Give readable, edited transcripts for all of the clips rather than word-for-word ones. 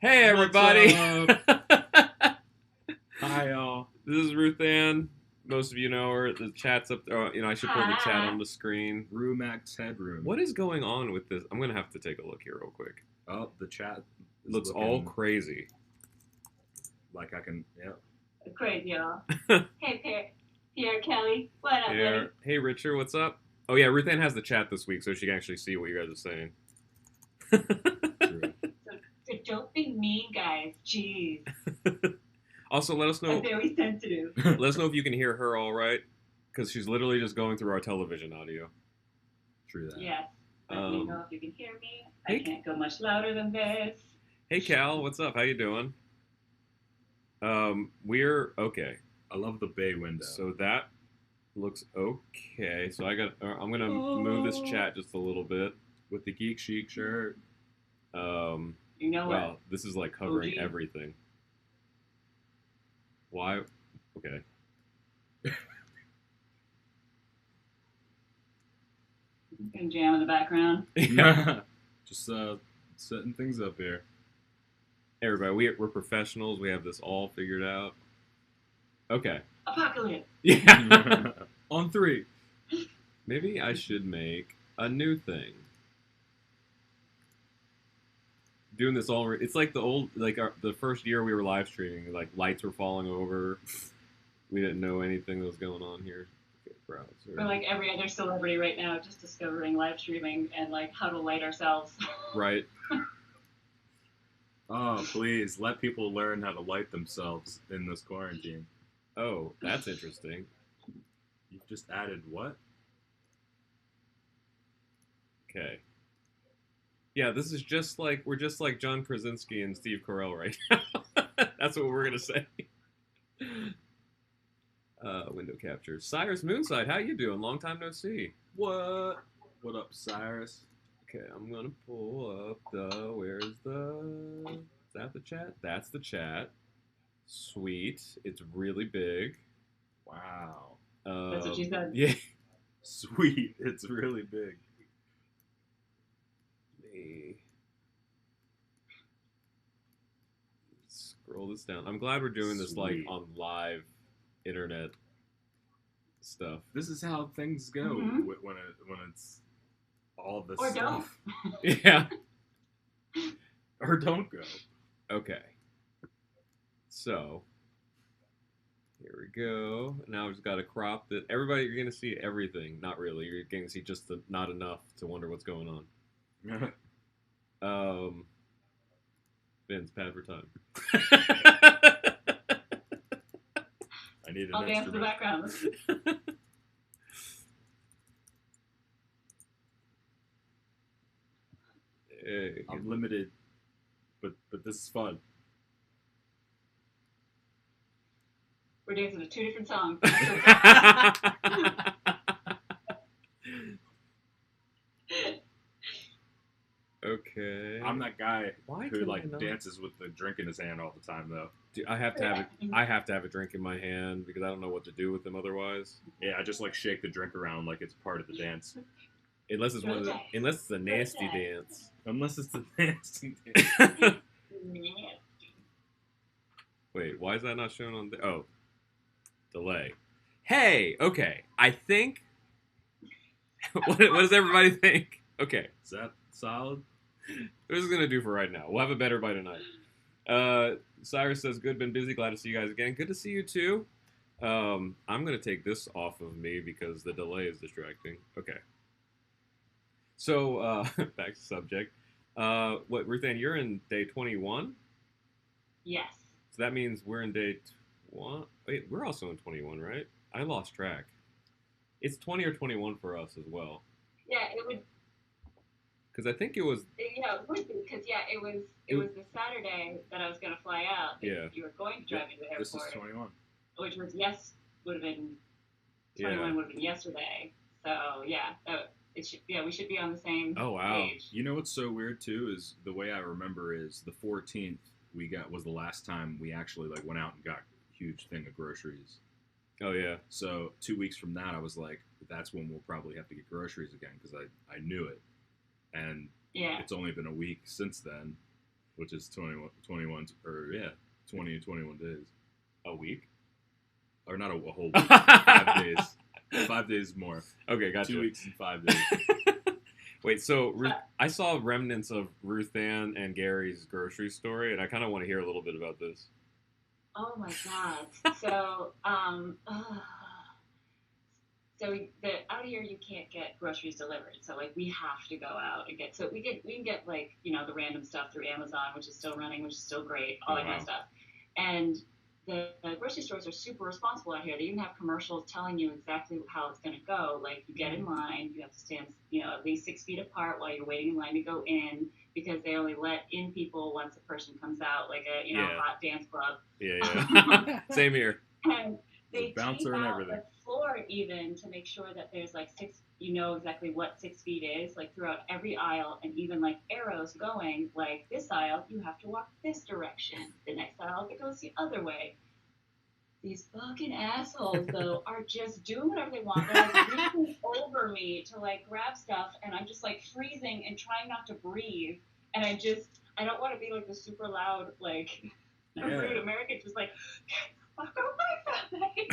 Hey everybody! Hi y'all. This is Ruthann. Most of you know her. The chat's up there. I should pull the chat on the screen. Rumax Headroom. What is going on with this? I'm gonna have to take a look here real quick. Oh, the chat looks all crazy. Like I can, yeah. Crazy, y'all. Hey, Pierre Kelly. What up, buddy? Hey, Richard, what's up? Oh yeah, Ruthann has the chat this week, so she can actually see what you guys are saying. True. So don't be mean, guys. Jeez. Also, let us know. I'm very sensitive. Let us know if you can hear her all right, because she's literally just going through our television audio. True that. Yes. Let me know if you can hear me. I can't go much louder than this. Hey, Cal, what's up? How you doing? We're okay. I love the bay window. So that looks okay. So I'm gonna move this chat just a little bit with the Geek Chic shirt. You know what? Wow, this is like covering everything. Why? Okay. And jam in the background. Yeah. Just setting things up here. Hey, everybody, we're professionals. We have this all figured out. Okay. Apocalypse. Yeah. On 3. Maybe I should make a new thing. Doing this all, it's like the old, the first year we were live streaming, like lights were falling over. We didn't know anything that was going on here. Okay, crowds. We're like every other celebrity right now, just discovering live streaming and like how to light ourselves. Right. Oh, please let people learn how to light themselves in this quarantine. Oh, that's interesting. You've just added what? Okay. Yeah, this is just like, we're just like John Krasinski and Steve Carell right now. That's what we're going to say. Window capture. Cyrus Moonside, how you doing? Long time no see. What? What up, Cyrus? Okay, I'm going to pull up where's the... Is that the chat? That's the chat. Sweet. It's really big. Wow. That's what she said. Yeah. Sweet. It's really big. Scroll this down. I'm glad we're doing this like on live internet stuff. This is how things go when it's all this or stuff. Don't. Yeah. Or don't go. Okay. So here we go. Now we just got to crop that. Everybody, you're gonna see everything. Not really. You're going to see just not enough to wonder what's going on. Ben's pad for time. I need an I'll dance in the background. Hey, I'm limited, but this is fun. We're dancing to 2 different songs. Okay. I'm that guy who not? dances with the drink in his hand all the time, though. Dude, I have to have it. I have to have a drink in my hand because I don't know what to do with them otherwise. Yeah, I just shake the drink around like it's part of the dance. Unless it's unless it's a nasty dance. Unless it's the nasty dance. Wait, why is that not shown on the? Oh, delay. Hey, okay. I think. what does everybody think? Okay. Is that solid? This is gonna do for right now. We'll have a better by tonight. Cyrus says, "Good, been busy. Glad to see you guys again. Good to see you too." I'm gonna take this off of me because the delay is distracting. Okay. So back to subject. What, Ruthann? You're in day 21. Yes. So that means we're in day 1. Wait, we're also in 21, right? I lost track. It's 20 or 21 for us as well. Yeah, it would. Because I think it was. Yeah, it would be. Because it was the Saturday that I was going to fly out. Yeah. You were going to drive me to the airport. This is 21. Which was would have been 21 would have been yesterday. So yeah, we should be on the same page. You know what's so weird too is the way I remember is the 14th was the last time we actually went out and got a huge thing of groceries. Oh yeah. So 2 weeks from that, I was like, that's when we'll probably have to get groceries again because I knew it. And yeah, it's only been a week since then. which is 21 or 20 to 21 days. A week? Or not a whole week. 5 days. 5 days more. Okay, gotcha. 2 weeks and 5 days. Wait, so I saw remnants of Ruthann and Gary's grocery story, and I kind of want to hear a little bit about this. Oh my god! So, out here you can't get groceries delivered, so like we have to go out and get. So we can get like the random stuff through Amazon, which is still running, which is still great, all that kind of stuff, and. The grocery stores are super responsible out here. They even have commercials telling you exactly how it's going to go. Like, you get in line, you have to stand, at least 6 feet apart while you're waiting in line to go in, because they only let in people once a person comes out, like a, hot dance club. Yeah. Same here. And they bouncer and everything. The floor even to make sure that there's like exactly what 6 feet is, like throughout every aisle, and even like arrows going, like this aisle, you have to walk this direction. The next aisle, it goes the other way. These fucking assholes, though, are just doing whatever they want. They're like reaching over me to like grab stuff, and I'm just like freezing and trying not to breathe. And I don't want to be like the super loud, like, rude American, just like, fuck away from me.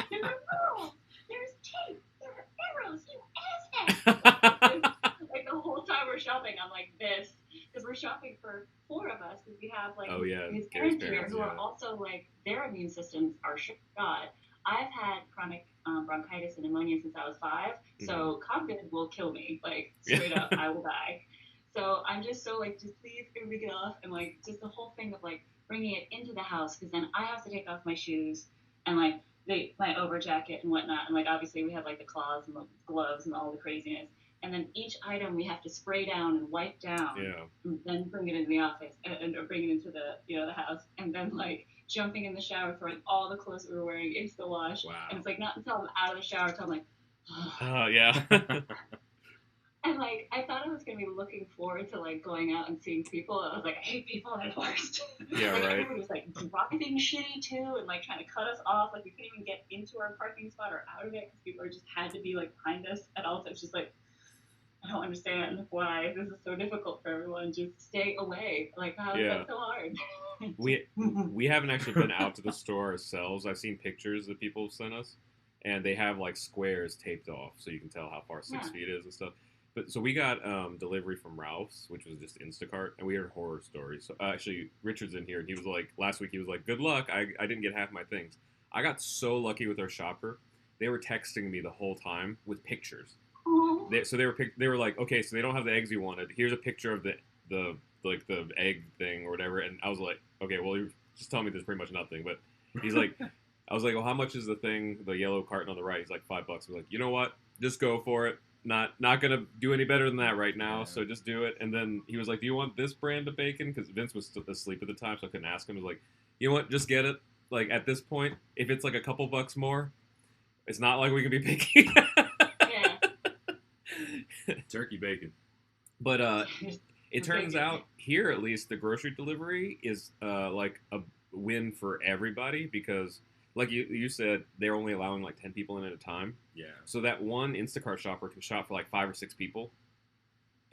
There are rules. There's tape. There are arrows. You asshat. Like the whole time we're shopping, I'm like this, because we're shopping for 4 of us, because we have like his parents here who are also like, their immune systems are shot. I've had chronic bronchitis and pneumonia since I was 5, so COVID will kill me, like straight up. I will die. So I'm just so like, just please get me off, and like just the whole thing of like bringing it into the house, because then I have to take off my shoes and like my over jacket and whatnot, and like obviously we have like the claws and the gloves and all the craziness, and then each item we have to spray down and wipe down, and then bring it into the office and bring it into the the house, and then like jumping in the shower, throwing all the clothes that we were wearing into the wash. Wow. And it's like not until I'm out of the shower until I'm like, yeah. And like I thought I was gonna be looking forward to like going out and seeing people. I was like, I hate people at first. Yeah, like, right. Everybody was like driving shitty too, and like trying to cut us off. Like we couldn't even get into our parking spot or out of it, because people just had to be like behind us at all times. Just like, I don't understand why this is so difficult for everyone. Just stay away. Like, how is that so hard? We haven't actually been out to the store ourselves. I've seen pictures that people have sent us, and they have like squares taped off so you can tell how far 6 feet is and stuff. But so we got delivery from Ralph's, which was just Instacart, and we heard horror stories. So actually, Richard's in here, and he was like, last week he was like, "Good luck, I didn't get half my things." I got so lucky with our shopper. They were texting me the whole time with pictures. They were like, okay, so they don't have the eggs you wanted. Here's a picture of the egg thing or whatever. And I was like, okay, well, you're just telling me there's pretty much nothing. But he's like, I was like, well, how much is the thing, the yellow carton on the right? He's like, $5. We're like, you know what? Just go for it. Not gonna do any better than that right now. So just do it. And then he was like, do you want this brand of bacon? Because Vince was asleep at the time, so I couldn't ask him. He was like, you know what? Just get it. Like at this point, if it's like a couple bucks more, it's not like we can be picky. Turkey bacon. But it turns out here, at least, the grocery delivery is like a win for everybody, because like you said, they're only allowing like 10 people in at a time. Yeah. So that one Instacart shopper can shop for like 5 or 6 people.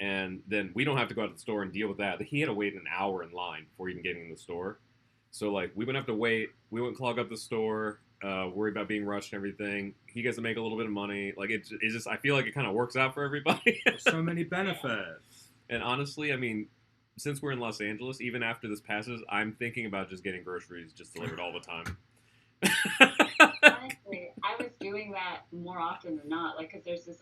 And then we don't have to go out to the store and deal with that. He had to wait an hour in line before even getting in the store. So like we wouldn't have to wait. We wouldn't clog up the store, worry about being rushed and everything. He gets to make a little bit of money. Like it's just, I feel like it kind of works out for everybody. There's so many benefits. And honestly, I mean, since we're in Los Angeles, even after this passes, I'm thinking about just getting groceries just delivered all the time. Honestly, I was doing that more often than not. Like, because there's this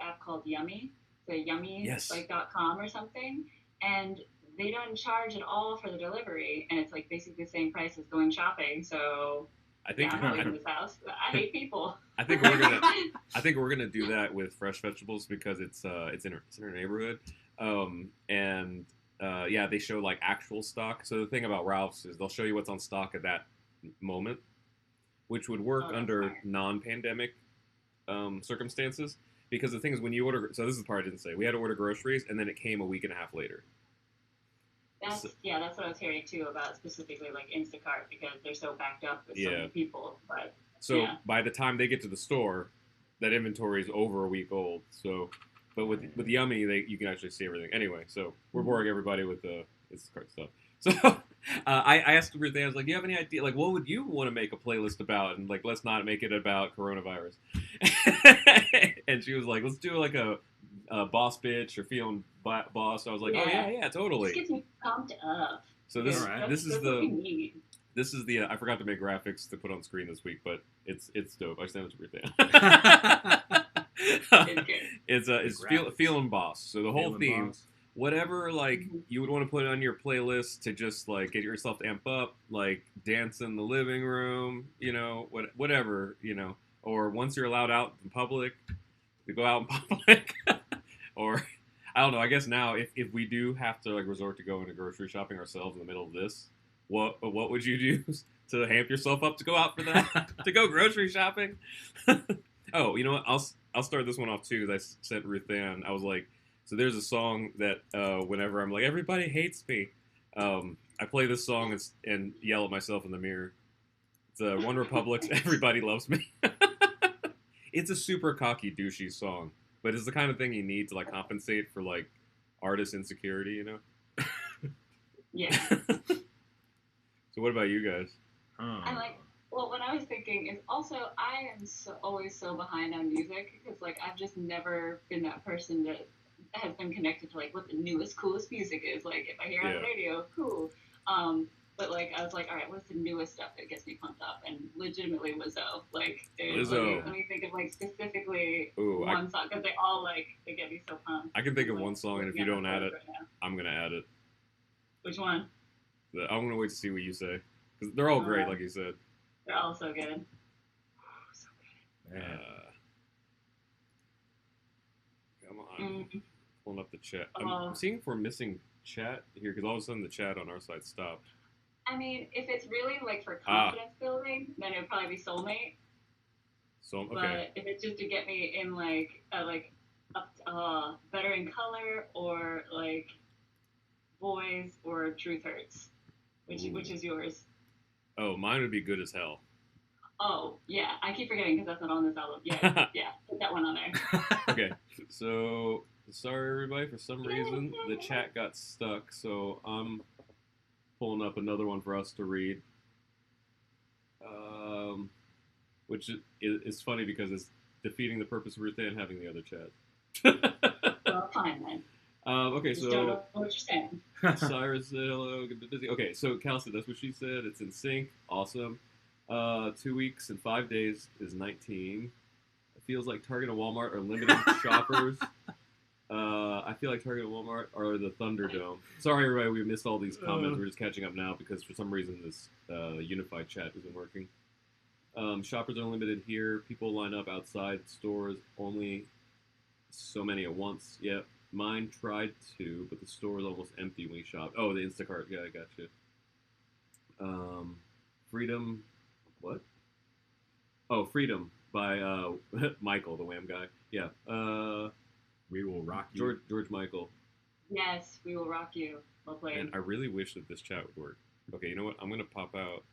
app called Yummy, so Yummy, like .com or something, and they don't charge at all for the delivery, and it's like basically the same price as going shopping. So I think I'm not leaving this house. I hate people. I think we're gonna do that with fresh vegetables, because it's in our neighborhood, and they show like actual stock. So the thing about Ralph's is they'll show you what's on stock at that moment, which would work under non-pandemic circumstances. Because the thing is, when you order, so this is the part I didn't say, we had to order groceries, and then it came a week and a half later. That's what I was hearing too about specifically like Instacart, because they're so backed up with so many people. But by the time they get to the store, that inventory is over a week old. So, but with Yummy, you can actually see everything. Anyway, so we're boring everybody with the It's card stuff. So I asked Ruthann, I was like, "Do you have any idea? Like, what would you want to make a playlist about? And like, let's not make it about coronavirus." And she was like, "Let's do like a boss bitch or feeling boss." So I was like, "Oh yeah, This totally." gets me pumped up. So this Alright. this is That's what we the need. this is the I forgot to make graphics to put on screen this week, but it's dope. I sent it to Ruthann. It's good. It's Graphics. feeling boss. So the whole Feeling theme, boss. whatever like you would want to put on your playlist to just like get yourself to amp up, like dance in the living room, you know, whatever, you know, or once you're allowed out in public, to go out in public, or I don't know. I guess now if we do have to like resort to going to grocery shopping ourselves in the middle of this, what would you do to amp yourself up to go out for that? To go grocery shopping? Oh, you know what? I'll start this one off too. Because I sent Ruthann. I was like, so there's a song that whenever I'm like, everybody hates me, I play this song and yell at myself in the mirror. It's One Republic's "Everybody Loves Me." It's a super cocky, douchey song, but it's the kind of thing you need to like compensate for like artist insecurity, you know. Yeah. So what about you guys? I like. Well, what I was thinking is also I am always so behind on music because like I've just never been that person that has been connected to like what the newest coolest music is. Like if I hear on the Yeah. radio, cool. But like I was like, all right, what's the newest stuff that gets me pumped up? And legitimately Lizzo. Like Lizzo. let me think of like specifically Ooh, one song because they get me so pumped. I can think of one song, and if you don't add it, right now. I'm gonna add it. Which one? I'm gonna wait to see what you say because they're all great, like you said. They're all so good. So Man. Come on, good. pulling up the chat. Oh. I'm seeing if we're missing chat here because all of a sudden the chat on our side stopped. I mean, if it's really like for confidence building, then it would probably be Soulmate. So okay, But if it's just to get me in like better in color or like Boys or Truth Hurts, which is yours? oh, mine would be Good as Hell. Oh yeah, I keep forgetting because that's not on this album. Yeah, put that one on there. Okay, so sorry everybody. For some reason, the chat got stuck, so I'm pulling up another one for us to read. Which is funny because it's defeating the purpose of Ruthann having the other chat. Well, fine then. Okay, Just don't so know what you're saying. Cyrus said hello, good to be busy. Okay, so Cal said that's what she said. It's in sync. Awesome. 2 weeks and 5 days is 19. It feels like Target and Walmart are limiting shoppers. I feel like Target and Walmart are the Thunderdome. Sorry, everybody, we missed all these comments. We're just catching up now because for some reason this unified chat isn't working. Shoppers are limited here. People line up outside stores, only so many at once. Yep. Mine tried to, but the store is almost empty when we shop. Oh, the Instacart. Yeah, I got you. Freedom. What? Oh, Freedom by Michael, the Wham guy. Yeah. We will rock you. George Michael. Yes, we will rock you. Well played. And I really wish that this chat would work. Okay, you know what? I'm gonna pop out.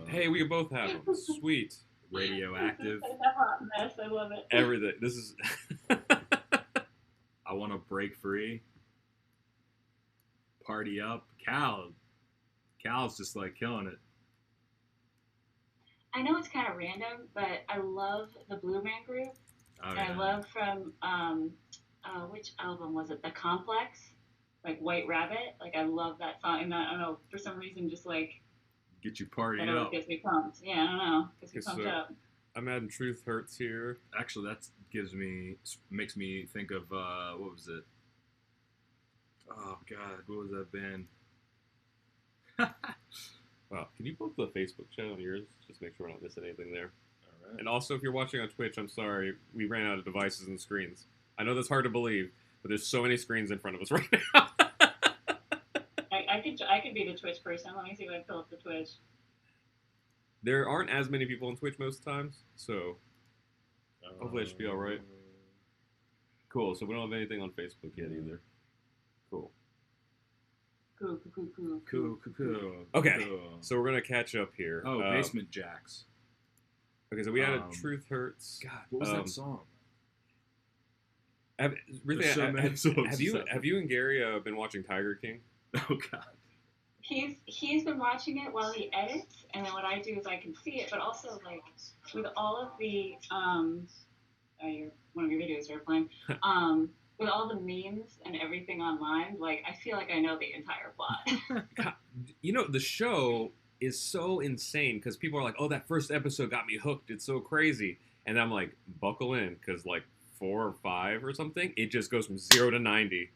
Hey, we can both have them. Sweet. Radioactive. That's a hot mess. I love it. Everything. This is. I want to break free. Party up. Cal's just like killing it. I know it's kind of random, but I love the Blue Man Group. Oh, And I love from which album was it? The Complex, like White Rabbit. Like I love that song, and I don't know, for some reason, just like Get you partying that always up. gets me pumped. Yeah, I don't know, gets me Okay, pumped so- up. I'm adding Truth Hurts here. Actually, that makes me think of what was it? Oh God, what was that band? Wow. Can you pull up the Facebook chat on yours? Just make sure we're not missing anything there. All right. And also, if you're watching on Twitch, I'm sorry, we ran out of devices and screens. I know that's hard to believe, but there's so many screens in front of us right now. I could be the Twitch person. Let me see if I can pull up the Twitch. There aren't as many people on Twitch most times, so hopefully it should be all right. Cool. So we don't have anything on Facebook yet either. Cool. Cool. Okay. So we're gonna catch up here. Oh, Basement Jacks. Okay, so we added Truth Hurts. God, what was Um, that song? Have, There's so many episodes have of you that. have you and Gary been watching Tiger King? Oh God. He's been watching it while he edits, and then what I do is I can see it, but also like with all of the one of your videos you're playing, with all the memes and everything online, like I feel like I know the entire plot. God, you know, the show is so insane because people are like, "Oh, that first episode got me hooked. It's so crazy," and I'm like, "Buckle in," because like 4 or 5 or something, it just goes from 0 to 90.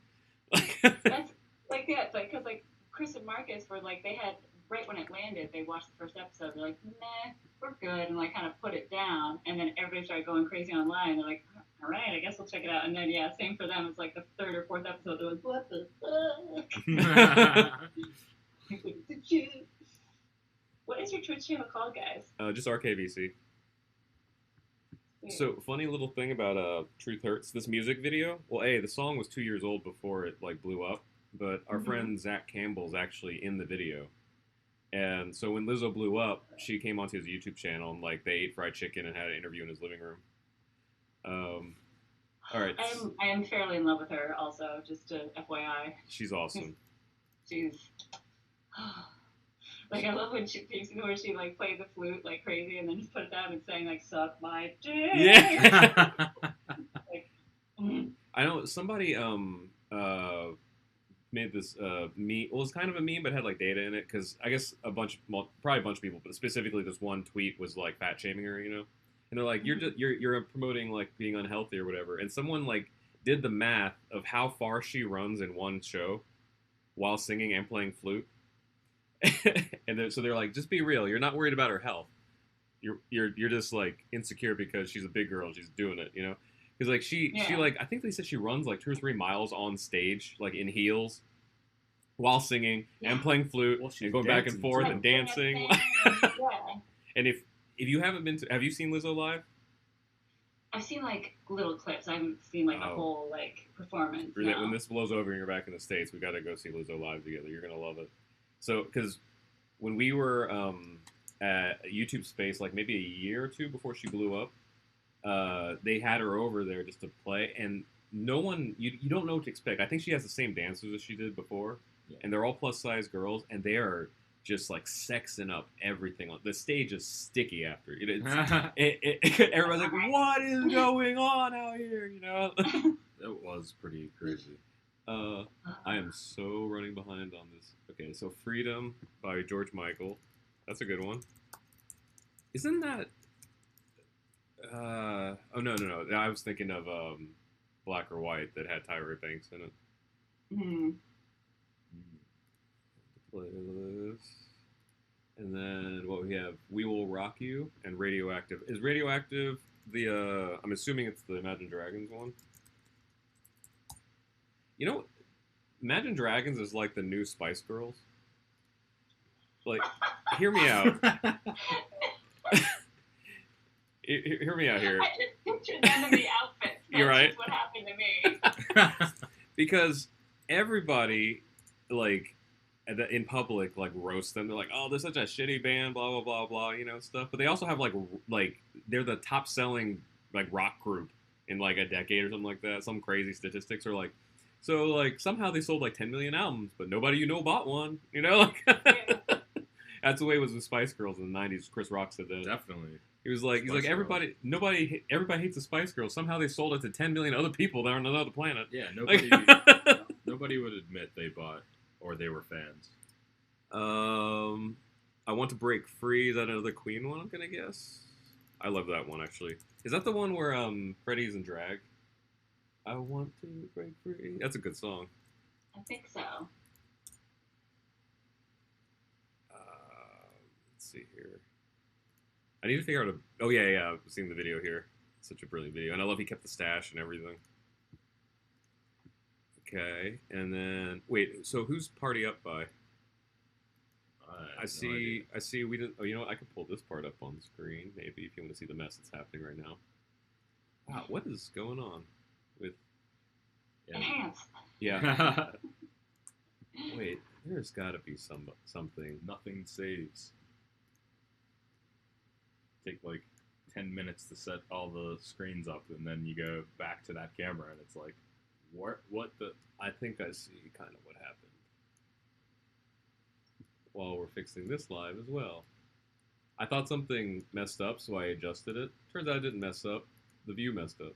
That's like it's like because like Chris and Marcus were like they had right when it landed, they watched the first episode. They're like, "Nah, we're good," and like kind of put it down. And then everybody started going crazy online. They're like, "All right, I guess we'll check it out." And then yeah, same for them. It's like the 3rd or 4th episode. They're like, "What the fuck?" What is your Twitch channel called, guys? Just RKVC. So, funny little thing about Truth Hurts, this music video. Well, the song was 2 years old before it like blew up, but our friend Zach Campbell's actually in the video. And so when Lizzo blew up, she came onto his YouTube channel and like they ate fried chicken and had an interview in his living room. All right. I am fairly in love with her also, just to FYI. She's awesome. She's like, I love when she like played the flute like crazy and then just put it down and sang like "suck my dick." Yeah. Like, I know somebody made this meme. Well, it's kind of a meme, but had like data in it because I guess probably a bunch of people, but specifically this one tweet was like fat shaming her, you know. And they're like, you're promoting like being unhealthy or whatever. And someone like did the math of how far she runs in one show while singing and playing flute. And so they're like, just be real. You're not worried about her health. You're just like insecure because she's a big girl and she's doing it, you know? Because like she like I think they said she runs like 2 or 3 miles on stage like in heels while singing and playing flute and going back and forth and dancing. And if you haven't have you seen Lizzo live? I've seen like little clips. I haven't seen like a whole like performance. No. When this blows over and you're back in the States, we got to go see Lizzo live together. You're gonna love it. So, because when we were at YouTube Space, like maybe a year or 2 before she blew up, they had her over there just to play, and no one, you don't know what to expect. I think she has the same dancers as she did before, and they're all plus-size girls, and they are just like sexing up everything. The stage is sticky after. Everybody's like, what is going on out here, you know? That was pretty crazy. I am so running behind on this. Okay, so Freedom by George Michael. That's a good one. Isn't that... oh, no. I was thinking of Black or White that had Tyra Banks in it. Mm-hmm. Playlist. And then what we have, We Will Rock You and Radioactive. Is Radioactive the, I'm assuming it's the Imagine Dragons one? You know, Imagine Dragons is like the new Spice Girls. Like, hear me out. Hear me out here. I just pictured them in the outfits. You're right. That's what happened to me. Because everybody, like, in public, like, roast them. They're like, oh, they're such a shitty band, blah, blah, blah, blah, you know, stuff. But they also have, like they're the top-selling, like, rock group in, like, a decade or something like that. Some crazy statistics are, like, so, like, somehow they sold, like, 10 million albums, but nobody you know bought one, you know? Like, that's the way it was with Spice Girls in the 90s. Chris Rock said that. Definitely. He was like, everybody hates the Spice Girls. Somehow they sold it to 10 million other people that are on another planet. Yeah, nobody nobody would admit they bought or they were fans. I Want to Break Free. Is that another Queen one, I'm going to guess? I love that one, actually. Is that the one where Freddie's in drag? I want to break free. That's a good song. I think so. Let's see here. I need to figure out oh, yeah. I've seen the video here. It's such a brilliant video. And I love he kept the stash and everything. Okay. And then, wait, so who's Party Up by? I see we didn't, oh, you know what? I can pull this part up on the screen, maybe, if you want to see the mess that's happening right now. Wow, what is going on with... Enhance. Yeah. Wait, there's got to be something. Nothing saves. Take like 10 minutes to set all the screens up, and then you go back to that camera, and it's like, what the? I think I see kind of what happened. While we're fixing this live as well. I thought something messed up, so I adjusted it. Turns out it didn't mess up. The view messed up.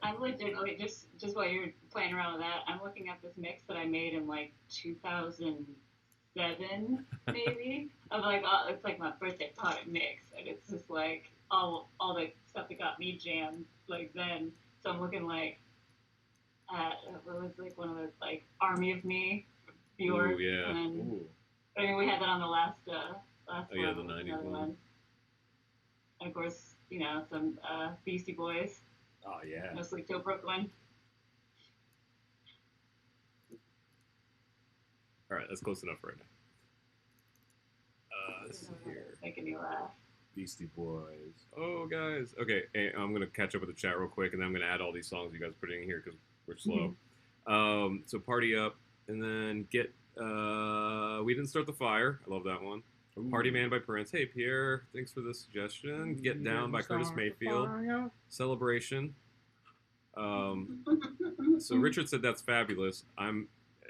I'm legitimately just while you're playing around with that, I'm looking at this mix that I made in like 2007, maybe. Of like, it's like my birthday party mix, and it's just like all the stuff that got me jammed like then. So I'm looking like at what was like one of those like Army of Me viewers. Ooh, yeah. And Ooh. I mean, we had that on the last Oh, yeah, the 90s one. And of course, you know, some Beastie Boys, Oh yeah. mostly Till Brooklyn. All right, that's close enough right now. Let's see here. Making me laugh. Beastie Boys. Oh, guys. Okay, hey, I'm going to catch up with the chat real quick, and then I'm going to add all these songs you guys put in here because we're slow. So Party Up, and then get... We Didn't Start the Fire. I love that one. Ooh. Party Man by Prince. Hey, Pierre, thanks for the suggestion. Get Down by Curtis Mayfield. Celebration. So Richard said that's fabulous. I'm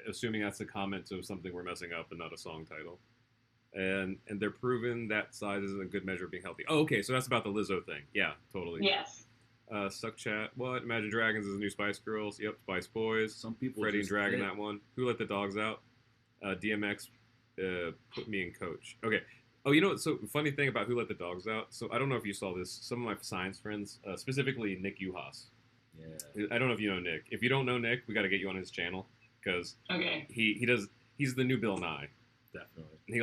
assuming that's a comment to something we're messing up and not a song title. And they're proving that size isn't a good measure of being healthy. Oh, okay, so that's about the Lizzo thing. Yeah, totally. Yes. Stuck Chat. What? Imagine Dragons is the new Spice Girls. Yep, Spice Boys. Some people Freddie and just Dragon, fit. that one. Who Let the Dogs Out? DMX put me in coach. Okay. Oh, you know what? So, funny thing about Who Let the Dogs Out. So, I don't know if you saw this. Some of my science friends, specifically Nick Uhas. Yeah. I don't know if you know Nick. If you don't know Nick, we got to get you on his channel because Okay. he's the new Bill Nye. Definitely. He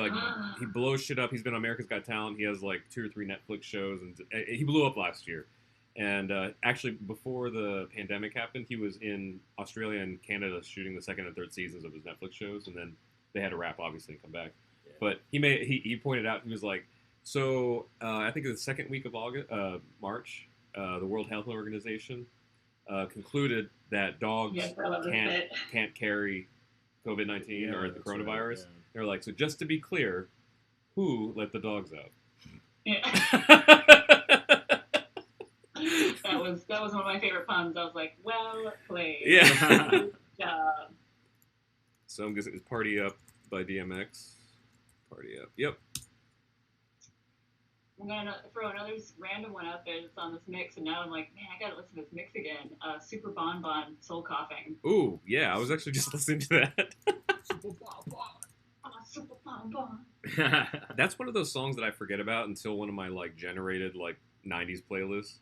he blows shit up. He's been on America's Got Talent. He has like 2 or 3 Netflix shows, and he blew up last year. And actually, before the pandemic happened, he was in Australia and Canada shooting the 2nd and 3rd seasons of his Netflix shows, and then they had to wrap, obviously, and come back. Yeah. But he pointed out, he was like, so I think the second week of March, the World Health Organization concluded that dogs Yes, I love this bit. can't carry COVID-19 or the that's coronavirus. right, yeah. They're like, so just to be clear, who let the dogs out? Yeah. That was one of my favorite puns. I was like, well played. Yeah. Good job. So I'm guessing it's Party Up by DMX. Party Up. Yep. I'm gonna throw another random one out there that's on this mix, and now I'm like, man, I gotta listen to this mix again. Super Bon Bon, Soul Coughing. Ooh, yeah, I was actually just listening to that. Super Bon Bon. That's one of those songs that I forget about until one of my like generated like 90s playlists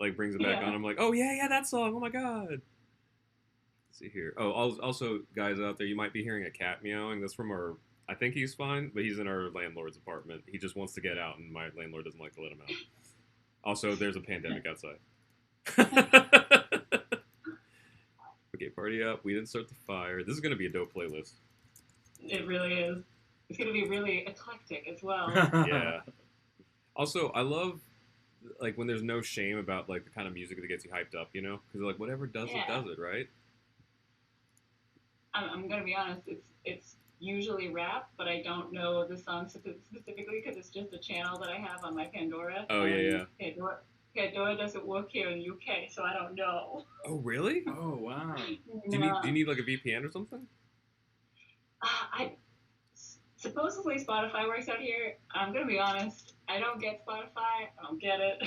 like brings it back Yeah. on. I'm like, oh yeah, that song. Oh my god. Let's see here. Oh, also guys out there, you might be hearing a cat meowing. That's from our. I think he's fine, but he's in our landlord's apartment. He just wants to get out, and my landlord doesn't like to let him out. Also, there's a pandemic outside. Okay, Party Up. We Didn't Start the Fire. This is going to be a dope playlist. It really is. It's gonna be really eclectic as well. Yeah. Also, I love like when there's no shame about like the kind of music that gets you hyped up, you know? Because like whatever does Yeah. it, does it, right? I'm gonna be honest. It's usually rap, but I don't know the song specifically because it's just a channel that I have on my Pandora. Oh, yeah. Pandora doesn't work here in the UK, so I don't know. Oh, really? Oh wow. Do you need like a VPN or something? Supposedly Spotify works out here. I'm gonna be honest. I don't get Spotify. I don't get it.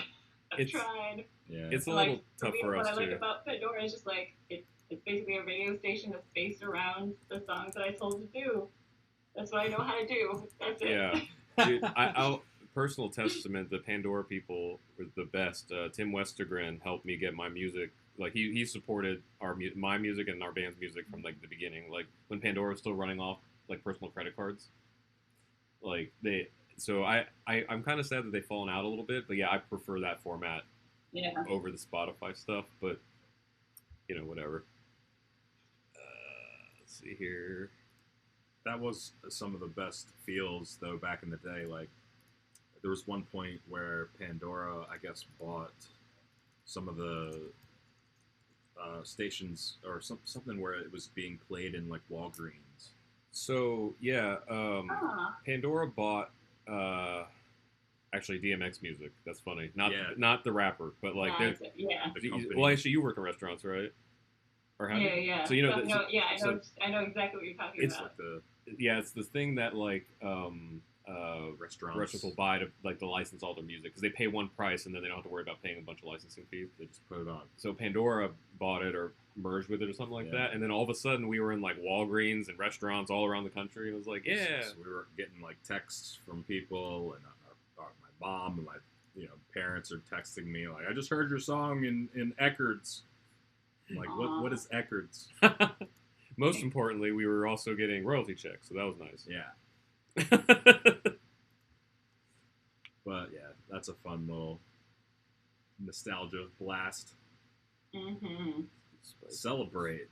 I've tried. Yeah. It's a And, little tough me, for us what I like too. about Pandora is just like it's basically a radio station that's based around the songs that I told to do. That's what I know how to do. That's it. Yeah. Dude, I'll personal testament. The Pandora people were the best. Tim Westergren helped me get my music. Like he supported my music and our band's music from like the beginning. Like when Pandora was still running off like personal credit cards. Like so I'm kind of sad that they've fallen out a little bit. But yeah, I prefer that format over the Spotify stuff. But you know, whatever. Let's see here. That was some of the best feels though back in the day. Like there was one point where Pandora, I guess, bought some of the stations or something where it was being played in like Walgreens. So yeah, Pandora bought actually DMX music. That's funny. Not Yeah. not the rapper, but like yeah. The company. well, actually, you work in restaurants, right? Or have Yeah, you? yeah. So you know, So, that, so I know exactly what you're talking it's about. Like the yeah, it's the thing that like restaurants. will buy to like to license all their music because they pay one price and then they don't have to worry about paying a bunch of licensing fees. They just put it on. So Pandora bought it or merged with it or something like Yeah. that, and then all of a sudden we were in like Walgreens and restaurants all around the country. And it was like, yeah, So we were getting like texts from people, and my mom and my parents are texting me like, "I just heard your song in Eckerd's." I'm like, what is Eckerd's? Most importantly, we were also getting royalty checks, so that was nice. Yeah. But yeah, that's a fun little nostalgia blast. Mm-hmm. Celebrate.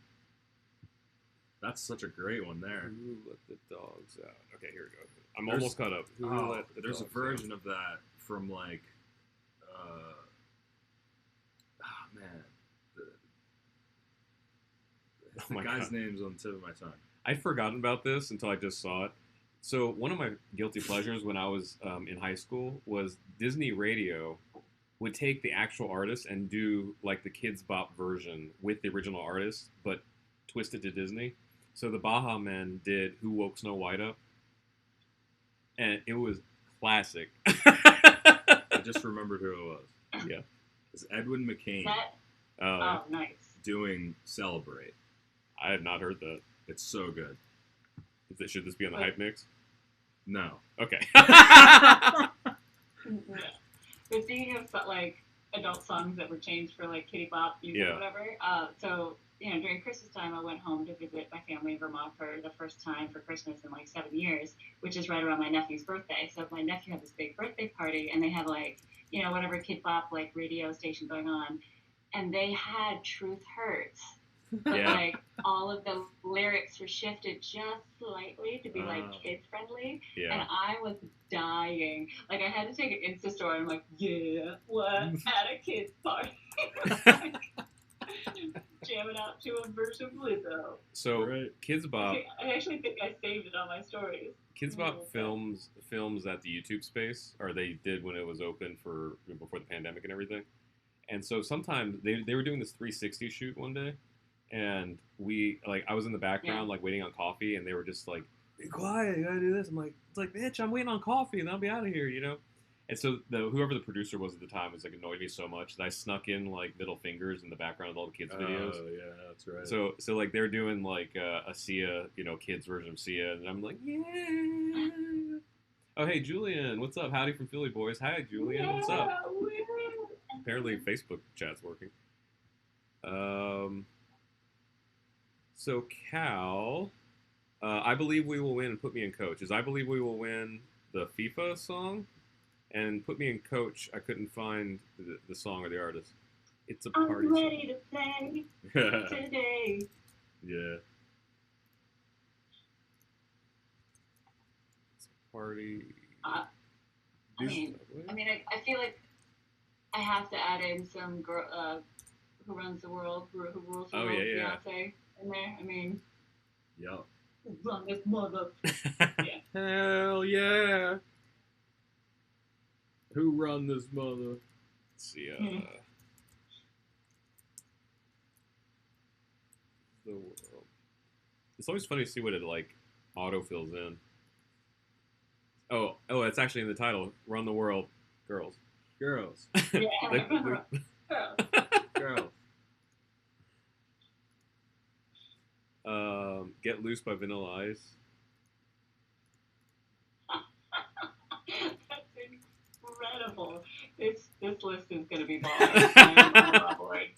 That's such a great one there. Who let the dogs out? Okay, here we go. I'm almost caught up. Who let the there's a dogs version out? of that from like, man, the my guy's God. name's on the tip of my tongue. I'd forgotten about this until I just saw it. So one of my guilty pleasures when I was in high school was Disney Radio would take the actual artist and do like the Kids Bop version with the original artist, but twist it to Disney. So the Baha Men did "Who Woke Snow White Up," and it was classic. I just remembered who it was. Yeah, It's Edwin McCain Oh, nice. doing "Celebrate." I had not heard that. It's so good. Should this be on the hype mix? No. Okay. Yeah. But speaking of like adult songs that were changed for like Kitty Bop music Yeah. or whatever, so during Christmas time, I went home to visit my family in Vermont for the first time for Christmas in like 7 years, which is right around my nephew's birthday. So my nephew had this big birthday party, and they have like whatever Kid Bop like radio station going on, and they had Truth Hurts. But Yeah. like all of the lyrics were shifted just slightly to be like kid friendly, and Yeah. I was dying. Like I had to take an Insta story. I'm like, yeah, what at a kid's party? Jamming out to a version of Lizzo. So Right. Kids Bop. I actually think I saved it on my stories. Kids Bop Okay. films at the YouTube space, or they did when it was open for before the pandemic and everything. And so sometimes they were doing this 360 shoot one day, and I was in the background like waiting on coffee, and they were just like, "Be quiet, you gotta do this." I'm like, "It's like, bitch, I'm waiting on coffee, and I'll be out of here," And so whoever the producer was at the time was like annoyed me so much that I snuck in like middle fingers in the background of all the kids' videos. Oh yeah, that's right. So like they're doing like a Sia, kids version of Sia, and I'm like, yeah. Oh hey Julian, what's up? Howdy from Philly boys. Hi Julian, what's up? Apparently Facebook chat's working. So Cal, I believe we will win and put me in coach. Is I believe we will win the FIFA song, and put me in coach. I couldn't find the song or the artist. It's a party I'm ready to play yeah. today. It's a party. I mean, I feel like I have to add in some girl, who runs the world, who rules the world, Beyonce in there. I mean, Yep. who run this mother? Hell yeah. Who run this mother? Let's see. The world. It's always funny to see what it like auto fills in. Oh, it's actually in the title. Run the world, girls. Girls. Yeah, Like, Girls. Get Loose by Vanilla Ice. That's incredible. This list is gonna be boring.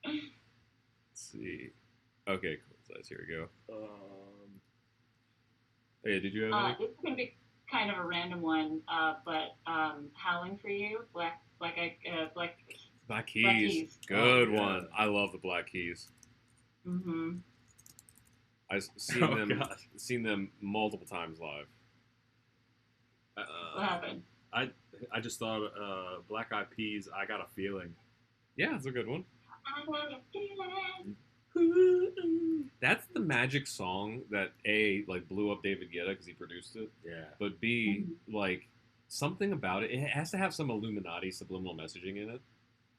Let's see. Okay, cool. Here we go. Oh, yeah, did you have any? This is gonna be kind of a random one, but Howling for You, Black Keys. Good one. I love the Black Keys. Mm-hmm. I've seen them multiple times live. What happened? I just thought Black Eyed Peas, I Got a Feeling. Yeah, it's a good one. I got a feeling. That's the magic song that A, like, blew up David Guetta because he produced it, Yeah. but B, like, something about it, it has to have some Illuminati subliminal messaging in it,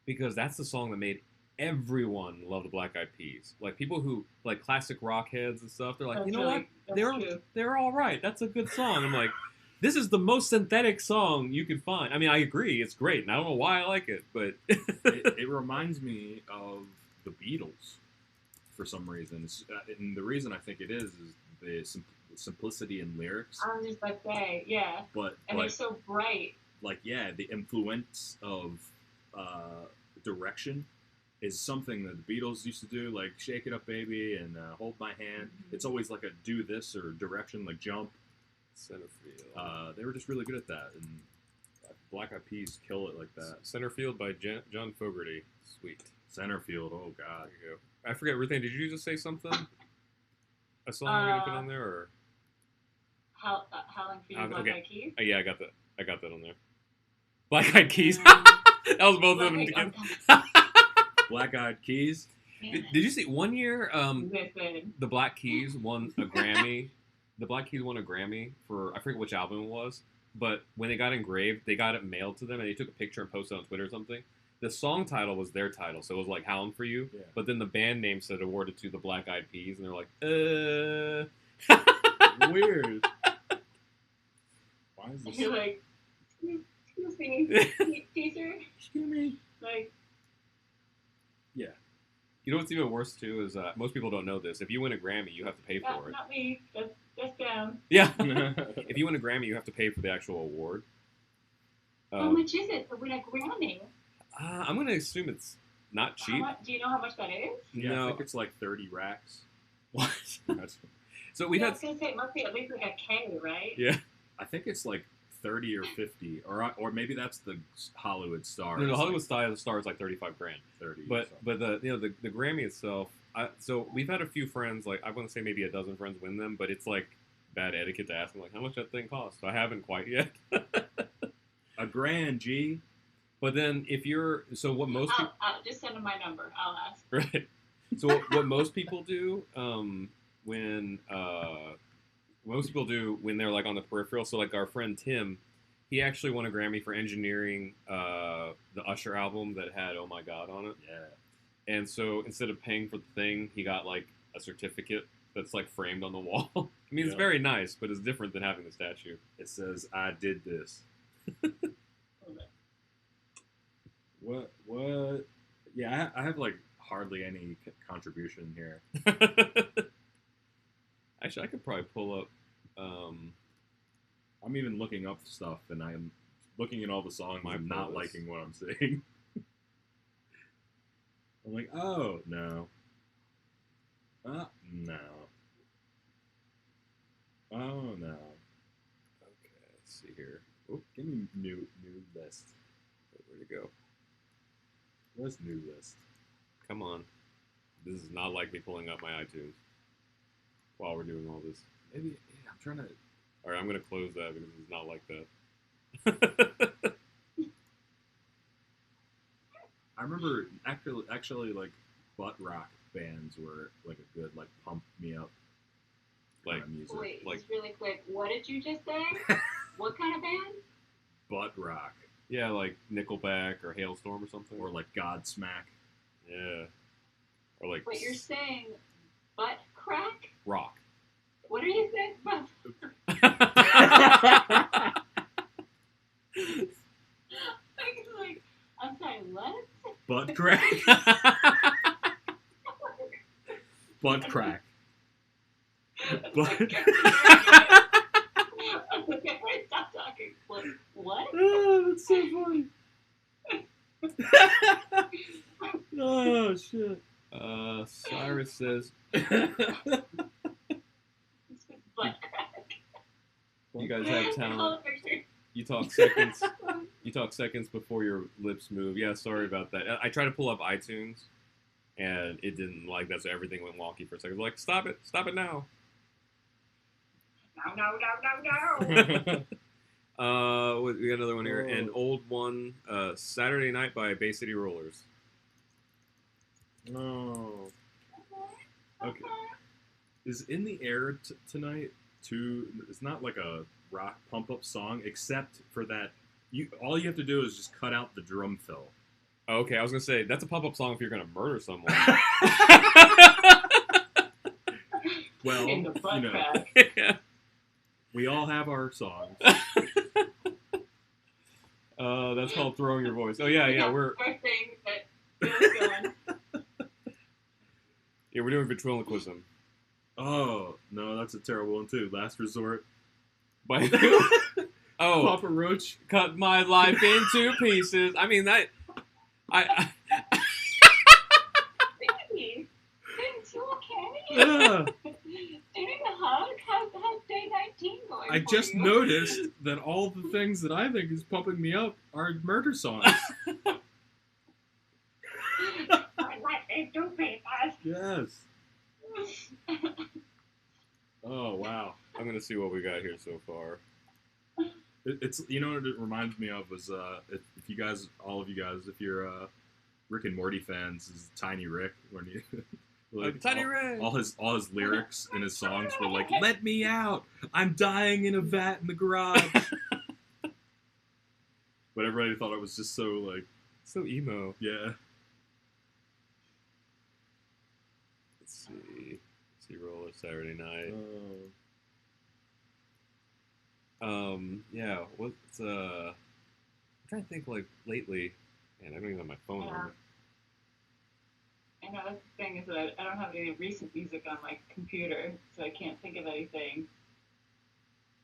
because that's the song that made everyone love the Black Eyed Peas. Like, people who, like, classic rock heads and stuff, they're like, That's you know really, what? That's true. They're all right. That's a good song. I'm like, this is the most synthetic song you could find. I mean, I agree, it's great, and I don't know why I like it, but It reminds me of the Beatles for some reason. And the reason I think it is the simplicity in lyrics. I was just about to say, yeah. But And like, they're so bright. like, yeah, the influence of direction is something that the Beatles used to do, like Shake It Up Baby and Hold My Hand. It's always like a do this or direction, like jump. Centerfield. They were just really good at that, and Black Eyed Peas kill it like that. Centerfield by John Fogerty. Sweet. Centerfield, oh god. There you go. I forget, Ruthann, did you just say something? A song you're gonna put on there, or? Howling for You, Black Eyed Keys? Oh, yeah, I got that on there. Black Eyed Keys. That was both of them together. Black Eyed Keys. Did you see one year? Listen. The Black Keys won a Grammy. The Black Keys won a Grammy for, I forget which album it was, but when they got engraved, they got it mailed to them, and they took a picture and posted it on Twitter or something. The song title was their title, so it was like Howlin' For You, Yeah. but then the band name said awarded to the Black Eyed Peas, and they're like, Weird. Why is this? You're like, excuse me, teacher. Excuse me. Like, Yeah. You know what's even worse, too, is most people don't know this. If you win a Grammy, you have to pay for it. not me. That's them. Yeah. If you win a Grammy, you have to pay for the actual award. How much is it to win a Grammy? I'm going to assume it's not cheap. Do you know how much that is? Yeah, No. I think it's like 30 racks. What? That's- So we I had... was gonna say it must be at least like a K, right? Yeah. I think it's like 30 or 50, or maybe that's the Hollywood Star. No, It's Hollywood like Star is like 35 grand. 30. But so. the Grammy itself, so we've had a few friends, like I want to say maybe a dozen friends win them, but it's like bad etiquette to ask them like how much that thing costs. So I haven't quite yet. $1,000, G. But then if you're I'll just send them my number. I'll ask. right. So what most people do when they're like on the peripheral. So like our friend Tim, he actually won a Grammy for engineering the Usher album that had "Oh My God" on it. Yeah. And so instead of paying for the thing, he got like a certificate that's like framed on the wall. I mean, it's Yeah. very nice, but it's different than having the statue. It says, I did this. What? Yeah, I have like hardly any contribution here. Actually, I could probably pull up. I'm even looking up stuff, and I'm looking at all the songs My and not playlist. liking what I'm seeing. I'm like, oh, no. No. Oh, no. Okay, let's see here. Oh, give me new list. Where'd it go? What's new list? Come on. This is not like me pulling up my iTunes while we're doing all this. Maybe, yeah, I'm trying to... All right, I'm going to close that because it's not like that. I remember actually like butt rock bands were like a good like pump me up kind Like, of music. Wait, Like- just really quick. What did you just say? What kind of band? Butt rock yeah, like Nickelback or Hailstorm or something. or like Godsmack. Yeah. Or like But you're saying butt crack? rock. What are you saying? Like, I'm sorry, what? Butt crack. Butt crack. Butt. Okay, wait, stop talking. What? Oh, that's so funny. Oh shit. Cyrus says, Butt crack. you guys have Call talent. the picture. You talk seconds. You talk seconds before your lips move. Yeah, sorry about that. I tried to pull up iTunes, and it didn't like that, so everything went wonky for a second. Like, stop it now. No. We got another one here. An old one, Saturday Night by Bay City Rollers. No. Okay. Is In the Air tonight too? It's not like a rock pump up song, except for that. All you have to do is just cut out the drum fill. Okay, I was gonna say that's a pump-up song if you're gonna murder someone. Well, In the butt crack. Yeah. we all have our songs. That's called throwing your voice. Oh yeah, we're Our thing that feels going. we're doing ventriloquism. Oh no, that's a terrible one too. Last Resort. By oh, Papa Roach. cut my life into pieces. I mean that. I Baby, things you okay? Yeah. Doing a hug? How's day 19 going I for just you? noticed that all the things that I think is pumping me up are murder songs. My life into pieces. Yes. Oh wow. I'm gonna see what we got here so far. It's what it reminds me of was if you guys, all of you guys, if you're Rick and Morty fans, is Tiny Rick when you like Tiny Rick. all his lyrics in his songs were like, "Let me out! I'm dying in a vat in the garage." But everybody thought it was just so like, So emo. yeah. Let's see Roller Saturday Night. Yeah, what's I'm trying to think like lately. Man, I don't even have my phone on me. I know that's the thing is that I don't have any recent music on my computer, so I can't think of anything.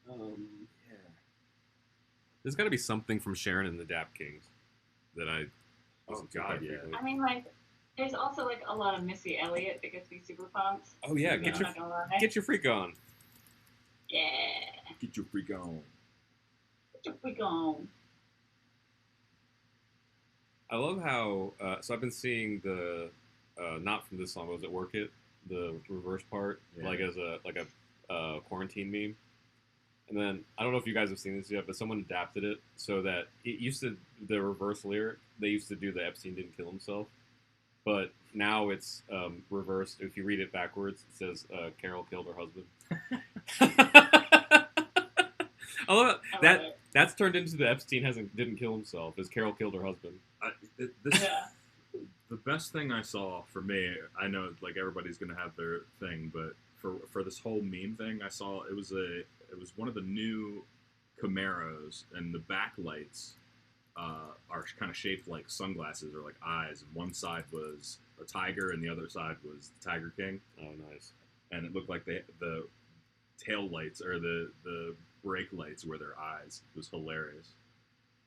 Yeah. There's got to be something from Sharon and the Dap Kings that I listen to quite yeah. frequently. I mean, like, there's also like a lot of Missy Elliott that gets me super pumped. Oh yeah, I'm get not gonna lie. your freak on. Yeah. Get your freak on. Get your freak on. I love how so I've been seeing the not from this song, was it Work It, the reverse part, Yeah. like as a quarantine meme. And then I don't know if you guys have seen this yet, but someone adapted it so that it used to the reverse lyric. They used to do the Epstein didn't kill himself, but now it's reversed. If you read it backwards, it says Carol killed her husband. I love I that. love it. That's turned into the Epstein didn't kill himself. Is Carol killed her husband? Yeah. The best thing I saw for me, I know like everybody's gonna have their thing, but for this whole meme thing, I saw it was one of the new Camaros, and the backlights are kind of shaped like sunglasses or like eyes, and one side was a tiger and the other side was the Tiger King. Oh, nice. And it looked like the tail lights or the brake lights were their eyes. It was hilarious.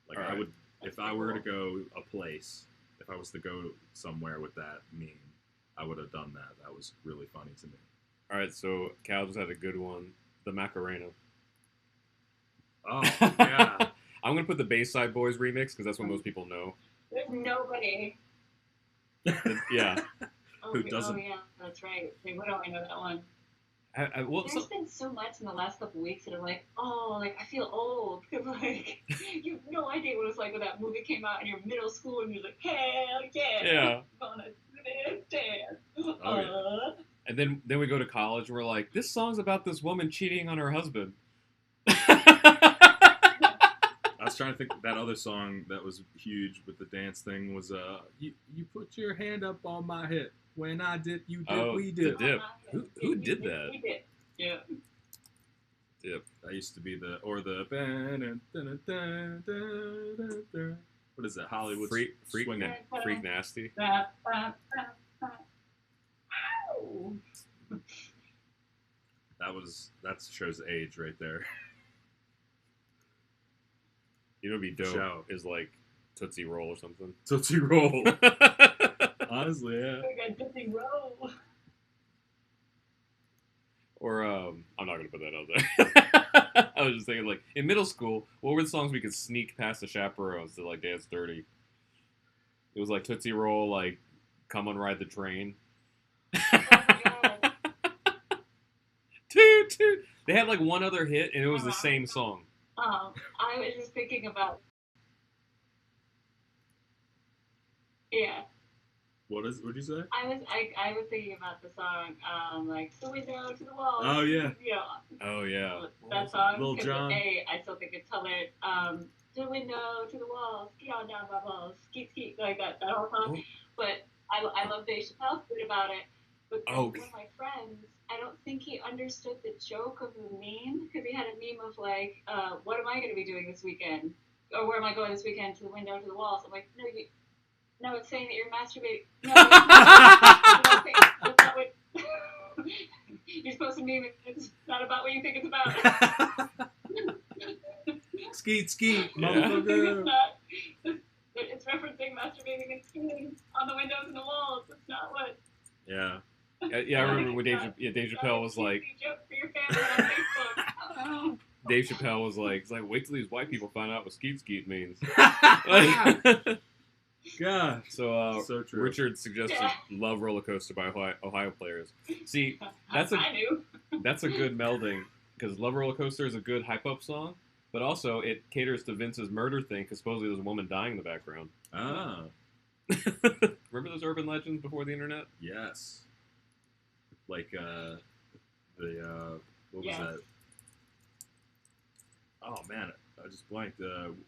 Like All I right. would, if I were to go a place, if I was to go somewhere with that meme, I would have done that. That was really funny to me. All right, so Cal just had a good one. The Macarena. Oh yeah. I'm gonna put the Bayside Boys remix because that's what most people know. There's nobody. Yeah. Who doesn't? Oh, yeah, that's right. They would only know that one. Well, There's been so much in the last couple weeks that I'm like, oh, like, I feel old. Because, like, you have no idea what it was like when that movie came out in your middle school and you're like, hell yeah. Yeah. Gonna do this dance. Oh, yeah. And then we go to college and we're like, this song's about this woman cheating on her husband. I was trying to think that other song that was huge with the dance thing was you put your hand up on my hip when I dip, you dip, Oh, we the dip. dip. Who did that? We did. Yeah. Dip. That used to be the what is that? Hollywood Freak swinging. nasty. Ow. That shows age right there. You know, what'd be dope Show. is like Tootsie Roll or something. Tootsie Roll. Honestly, yeah. We got Tootsie Roll. Or I'm not gonna put that out there. I was just thinking, like in middle school, what were the songs we could sneak past the chaperones to like dance dirty? It was like Tootsie Roll, like Come on Ride the Train. Toot toot. They had like one other hit, and it was the same song. I was just thinking about. Yeah. What'd you say? I was thinking about the song, like the window to the wall. Oh, yeah. You know. Oh yeah. That song. Lil 'cause Jon. I still think it's hilarious. The window to the wall, ski on down my balls, skeet skeet, like that whole song. Oh. But I love Dave Chappelle's bit about it. But Oh. one of my friends, I don't think he understood the joke of the meme, because he had a meme of like, what am I going to be doing this weekend? Or where am I going this weekend? To the window, to the walls. I'm like, no, it's saying that you're masturbating. No, that's not what. You're supposed to meme it. It's not about what you think it's about. Skeet, Yeah. motherfucker. It's not. It's referencing masturbating and skiing on the windows and the walls. It's not what. Yeah. Yeah, I remember when Dave Chappelle was like, Joke for your family on Facebook. Dave Chappelle was like, it's like, wait till these white people find out what skeet skeet means. God. So So true. Richard suggested "Love Roller Coaster" by Ohio Players. See, I knew. that's a good melding because "Love Roller Coaster" is a good hype up song, but also it caters to Vince's murder thing because supposedly there's a woman dying in the background. Ah. Remember those urban legends before the internet? Yes. Like what was Yes. that? Oh man, I just blanked.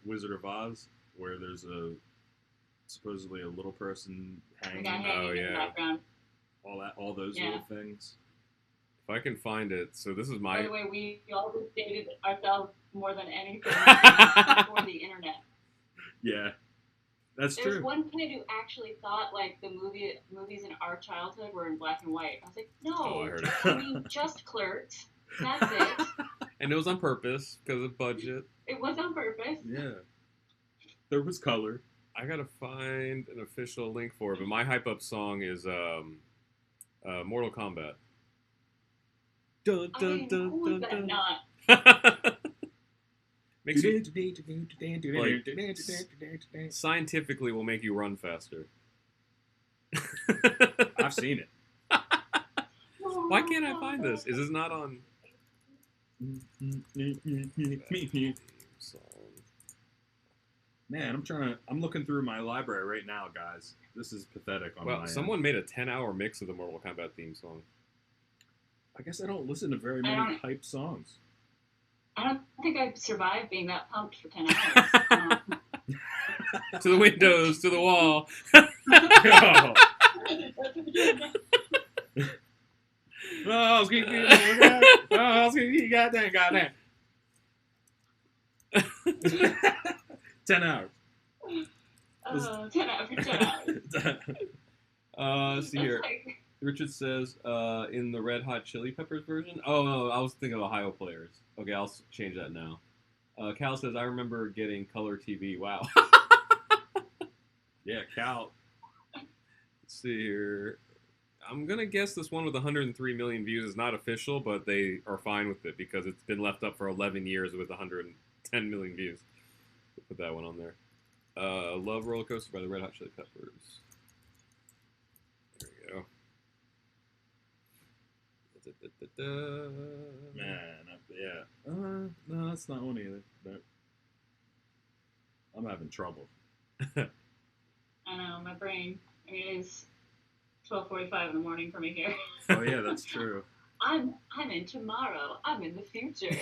Wizard of Oz, where there's supposedly a little person The hanging. guy hanging in the yeah. background. All those Yeah. little things. If I can find it, so this is By my. the way, we all just dated ourselves more than anything before the internet. Yeah, that's There's true. one kid who actually thought like the movies in our childhood were in black and white. I was like, no, Oh, I heard it. I mean just Clerks. That's it. And it was on purpose because of budget. It was on purpose. Yeah, there was color. I gotta find an official link for it, but my hype up song is Mortal Kombat. Dun, I dun, mean, dun, who is dun, that dun. not? Makes you scientifically will make you run faster. I've seen it. Why can't I find this? Is this not on song? Man, I'm looking through my library right now, guys. This is pathetic on my Well, end. someone made a 10-hour mix of the Mortal Kombat theme song. I guess I don't listen to very many hype songs. I don't think I'd survive being that pumped for 10 hours. To the windows, to the wall. Oh, goddamn. 10 hours. 10 hours for 10 hours. See here. That's like, Richard says, in the Red Hot Chili Peppers version. Oh, no, I was thinking of Ohio Players. Okay, I'll change that now. Cal says, I remember getting color TV. Wow. Yeah, Cal. Let's see here. I'm going to guess this one with 103 million views is not official, but they are fine with it because it's been left up for 11 years with 110 million views. Put that one on there. Love Roller Coaster by the Red Hot Chili Peppers. There we go. Man, yeah. No, that's not one either. But I'm having trouble. I know, my brain. I mean, it is 12:45 in the morning for me here. Oh yeah, that's true. I'm in tomorrow. I'm in the future.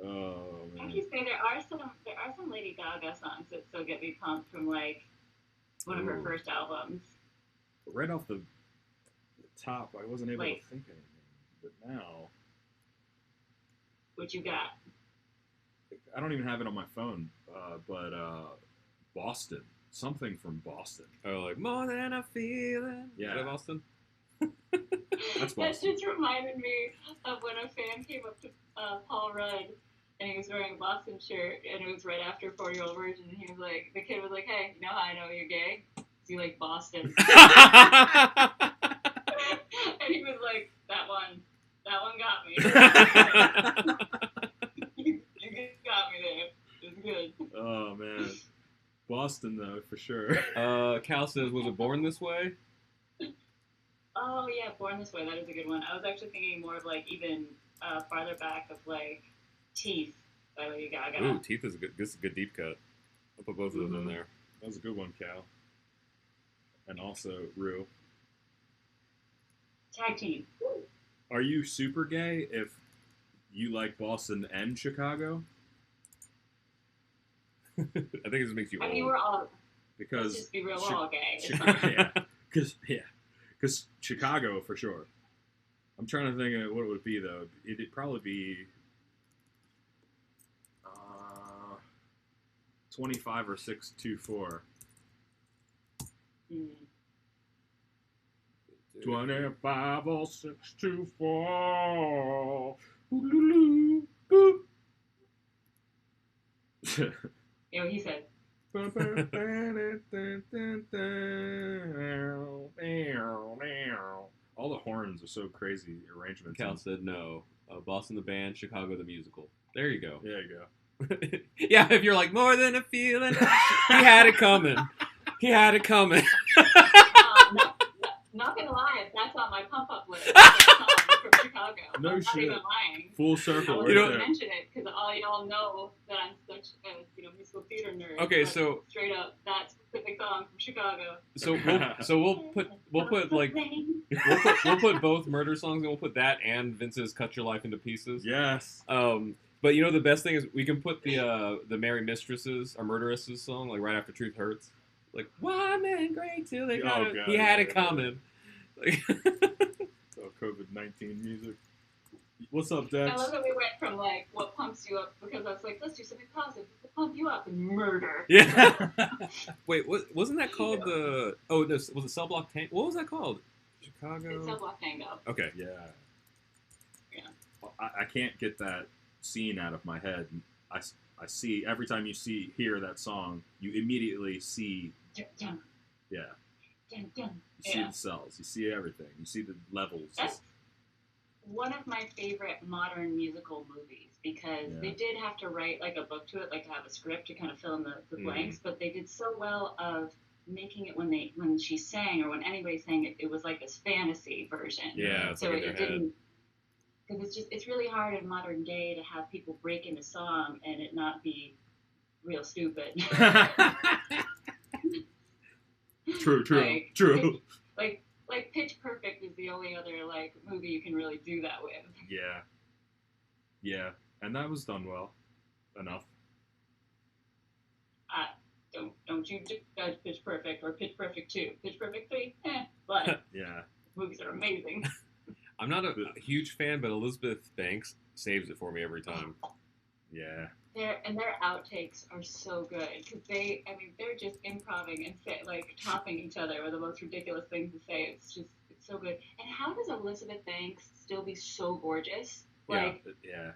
Oh I man. can say there are some Lady Gaga songs that still get me pumped from like one of her Ooh. first albums. Right off the top, I wasn't able Wait. to think of anything. But now, What you got? I don't even have it on my phone. But Boston. Something from Boston. Oh, like, more than a feeling. Yeah. Is that Boston? That's That Boston. just reminded me of when a fan came up to Paul Rudd and he was wearing a Boston shirt and it was right after 4-Year-Old Virgin and he was like, the kid was like, hey, you know how I know you're gay? 'Cause you like Boston. And he was like, that one got me. You got me there. It was good. Oh man. Boston though, for sure. Cal says, was it Born This Way? Oh yeah, Born This Way, that is a good one. I was actually thinking more of like even farther back of like Teeth by Lady Gaga. Ooh, Teeth is a good. This is a good deep cut. I'll put both of those in there. That was a good one, Cal. And also, Rue, Tag team. are you super gay if you like Boston and Chicago? I think it just makes you I old. mean, we're all. Let's Because just be real. We're all gay. It's Chicago, fine. because Chicago for sure. I'm trying to think of what it would be though. It'd probably be 25 or 624. Mm. 25 or 624. Ooh-loo-loo, boop. You know, he said. All the horns are so crazy arrangements. Cal said no. Boston the band, Chicago the musical. There you go. There you go. Yeah, if you're like more than a feeling, he had it coming. He had it coming. Not gonna lie, if that's on my pump up list, that's from Chicago. No I'm shit. not even lying. Full I circle was right going to there. mention it because all y'all know that I'm such a musical theater nerd. Okay, but so straight up that specific song from Chicago. So we'll put like we'll put both murder songs and we'll put that and Vince's "Cut Your Life into Pieces." Yes. But you know the best thing is we can put the Merry Mistresses or Murderesses song like right after Truth Hurts, like "Why men great till they got Oh, it." God, He had yeah, it coming. Like, Oh, COVID-19 music. What's up, I Dex? love that we went from like what pumps you up because I was like, let's do something positive to pump you up and murder. yeah. Wait, wasn't that called the? Oh, this was it. Cell Block Tank. What was that called? Chicago. It's Cell Block Tango. Okay. Yeah. Yeah. I can't get that scene out of my head. I see every time you hear that song, you immediately see Dun, dun, yeah. dun, dun. You see Yeah. the cells. You see everything. You see the levels. That's one of my favorite modern musical movies because Yeah. they did have to write like a book to it, like to have a script to kind of fill in the Mhm. blanks, but they did so well of making it when she sang or when anybody sang it, it was like this fantasy version. Yeah, it's So like in it their head. didn't, because it's really hard in modern day to have people break into song and it not be real stupid. True. Like, True. like Pitch Perfect is the only other like movie you can really do that with. Yeah. Yeah. And that was done well enough. Don't you judge Pitch Perfect or Pitch Perfect 2. Pitch Perfect 3, but Yeah. movies are amazing. I'm not a huge fan, but Elizabeth Banks saves it for me every time. Yeah. Their outtakes are so good because they're just improvising and like topping each other with the most ridiculous things to say. It's so good. And how does Elizabeth Banks still be so gorgeous? Like Yeah.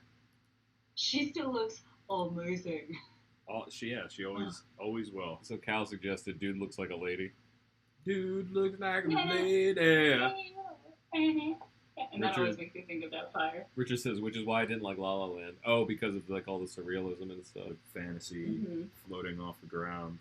she still looks amazing. She always will. So Cal suggested, "Dude looks like a lady." Dude looks like a Yeah. lady. And that always makes me think of that fire. Richard says, which is why I didn't like La La Land. Oh, because of like all the surrealism and stuff. Like fantasy Mm-hmm. floating off the ground.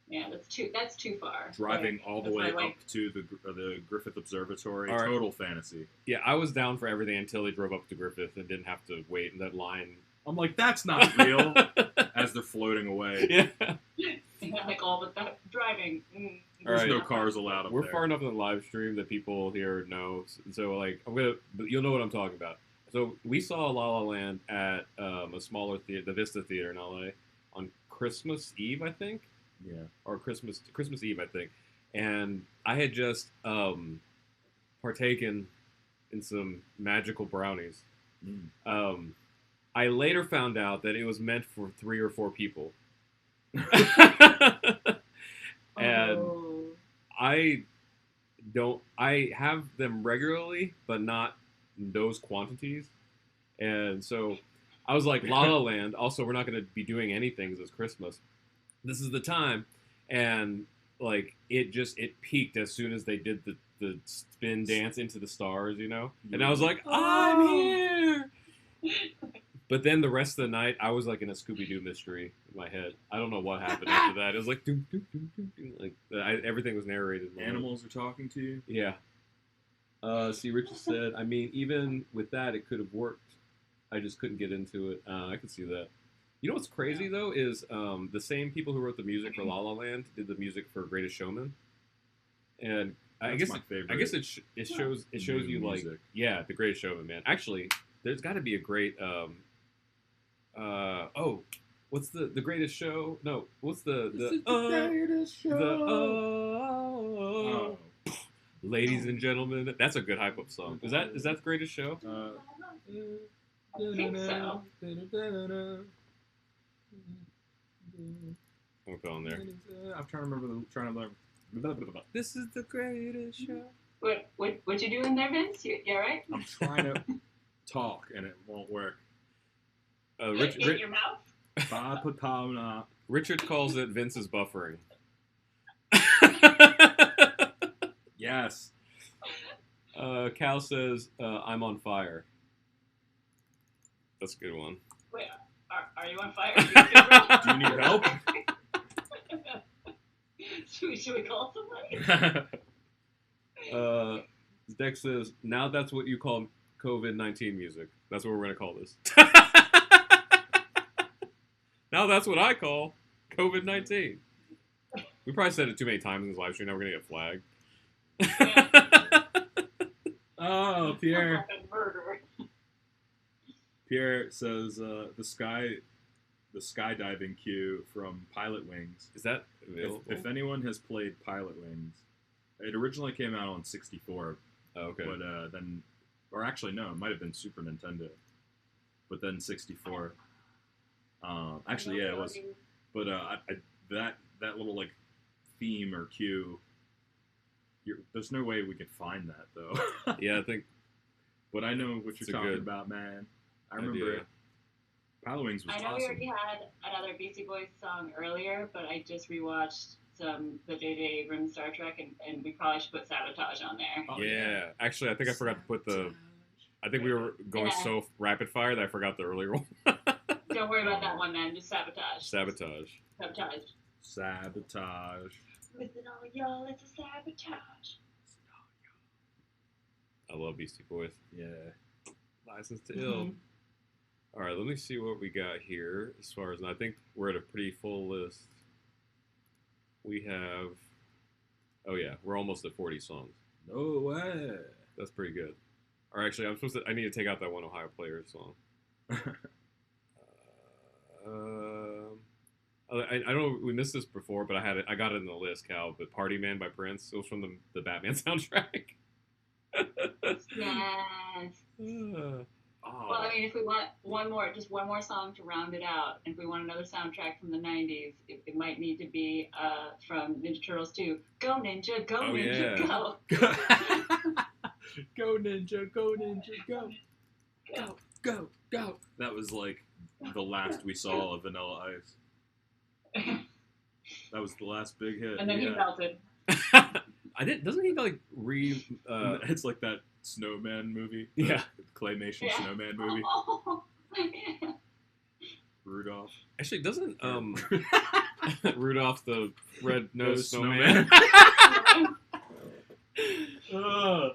Yeah, that's too far. Driving Like, all the that's way why I up to the Griffith Observatory. All right. Total fantasy. Yeah, I was down for everything until they drove up to Griffith and didn't have to wait in that line. I'm like, that's not real. As they're floating away. Yeah. like all but that driving. There's All no right. cars allowed up We're there. far enough in the live stream that people here know. So like, you'll know what I'm talking about. So we saw La La Land at a smaller theater, the Vista Theater in LA, on Christmas Eve, I think. Yeah. Or Christmas Eve, I think. And I had just partaken in some magical brownies. Mm. I later found out that it was meant for 3 or 4 people. And Oh. I have them regularly, but not in those quantities. And so I was like, La La Land. Also, we're not going to be doing anything this Christmas. This is the time. And like, it peaked as soon as they did the spin dance into the stars, you know? And I was like, I'm here. But then the rest of the night, I was like in a Scooby-Doo mystery in my head. I don't know what happened after that. It was like, doom, doom, doom, doom, doom. Like everything was narrated. Animals are talking to you. Yeah. See, Richard said, I mean, even with that, it could have worked. I just couldn't get into it. I could see that. You know what's crazy, though, is the same people who wrote the music for La La Land did the music for Greatest Showman. And I That's guess my favorite. I guess it shows you like music. the Greatest Showman, man. Actually, there's got to be a great what's the Greatest Show? No, what's the Greatest Show. oh, ladies and gentlemen, that's a good hype up song. Is that the Greatest Show? I think so. I'll put on there. I'm trying to remember. This is the Greatest Show. What you doing there, Vince? You all right? I'm trying to talk and it won't work. In your mouth? Richard calls it Vince's buffering. Yes. Cal says, I'm on fire. That's a good one. Wait, are you on fire? Do you need help? Should we call somebody? Dex says, now that's what you call COVID-19 music. That's what we're going to call this. Now that's what I call COVID-19. We probably said it too many times in this live stream. Now we're going to get flagged. Oh, Pierre. Murder. Pierre says the skydiving cue from Pilot Wings. Is that available? If anyone has played Pilot Wings, it originally came out on 64. Oh, okay. But then, or actually no, it might have been Super Nintendo. But then 64. Actually, yeah, it was. But that little like theme or cue. There's no way we could find that though. Yeah, I think. But I know what It's you're a talking good about, man. I remember it. Pilot Wings was I know we awesome. already had another Beastie Boys song earlier, but I just rewatched the J.J. Abrams Star Trek, and we probably should put Sabotage on there. Oh, Yeah. Actually, I think I forgot to put the. I think we were going so rapid fire that I forgot the earlier one. Don't worry about that one, then. Just Sabotage. Sabotage. Sabotage. Listen, all y'all, it's a sabotage. I love Beastie Boys. Yeah. License to Ill. All right, let me see what we got here as far as, and I think we're at a pretty full list. We have, oh yeah, we're almost at 40 songs. No way. That's pretty good. Or actually, I need to take out that one Ohio Players song. I know we missed this before, but I got it in the list, Cal. But Party Man by Prince. It was from the Batman soundtrack. Yes. Oh. Well, I mean, if we want one more song to round it out, and if we want another soundtrack from the 90s, it might need to be from Ninja Turtles 2. Go Ninja, go Ninja, yeah. go. Go Ninja, go Ninja, go. Go, go, go. That was like the last we saw of Vanilla Ice. That was the last big hit. And then he melted. Doesn't he like it's like that Snowman movie. Yeah. Claymation Snowman movie. Oh, yeah. Rudolph. Actually, doesn't Rudolph the red-nosed Snowman. snowman?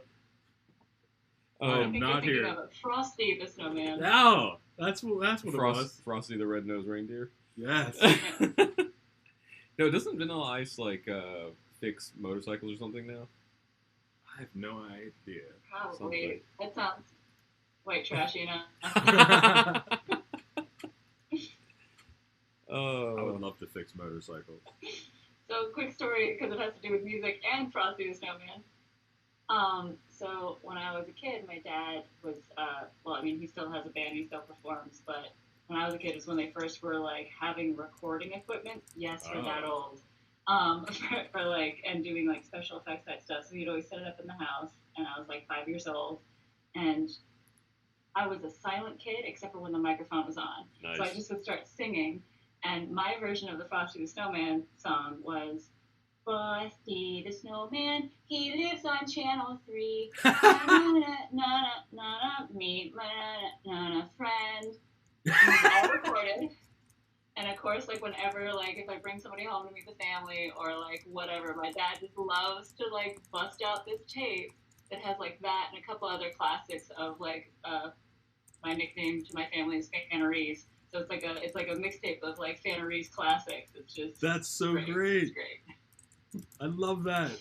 I'm not thinking here. of it. Frosty the Snowman. No, that's what it was. Frosty the red-nosed reindeer. Yes. No, doesn't Vanilla Ice like fix motorcycles or something now? I have no idea. Probably. Something. That sounds white trashy enough. I would love to fix motorcycles. So, quick story, because it has to do with music and Frosty the Snowman. So, when I was a kid, my dad was, he still has a band, he still performs, but when I was a kid is when they first were, like, having recording equipment. Yes, we're that old. For like, and doing, like, special effects type stuff. So, he'd always set it up in the house, and I was, like, 5 years old, and I was a silent kid, except for when the microphone was on. Nice. So, I just would start singing. And my version of the Frosty the Snowman song was, Frosty the Snowman, he lives on Channel 3. Meet my friend. And it was all recorded. And of course, like, whenever, like, if I bring somebody home to meet the family or, like, whatever, my dad just loves to, like, bust out this tape that has, like, that and a couple other classics of, like, my nickname to my family is Fanneries. So it's like a mixtape of like Fanneries classics. It's just That's so great. It's great. I love that.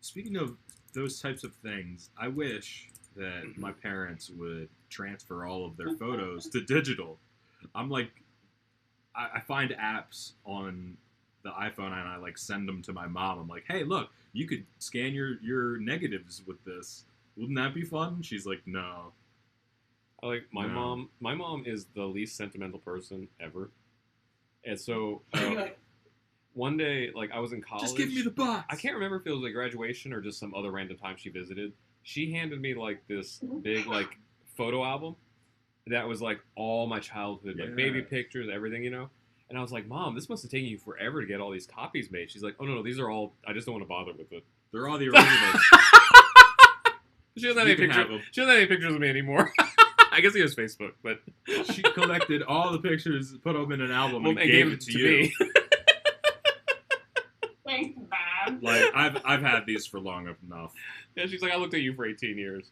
Speaking of those types of things, I wish that my parents would transfer all of their photos to digital. I'm like, I find apps on the iPhone and I like send them to my mom. I'm like, hey, look, you could scan your negatives with this. Wouldn't that be fun? She's like, no. Like my No. mom. My mom is the least sentimental person ever, and so one day, like I was in college. Just give me the box. I can't remember if it was like graduation or just some other random time she visited. She handed me like this big like photo album that was like all my childhood, like baby Yeah. pictures, everything, you know. And I was like, Mom, this must have taken you forever to get all these copies made. She's like, Oh no, these are all. I just don't want to bother with it. They're all the originals. She doesn't have You any can have pictures. them. She doesn't have any pictures of me anymore. I guess he has Facebook, but She collected all the pictures, put them in an album, well, and and gave it to you. me. Thanks, Mom. Like I've had these for long enough. Yeah, she's like, I looked at you for 18 years.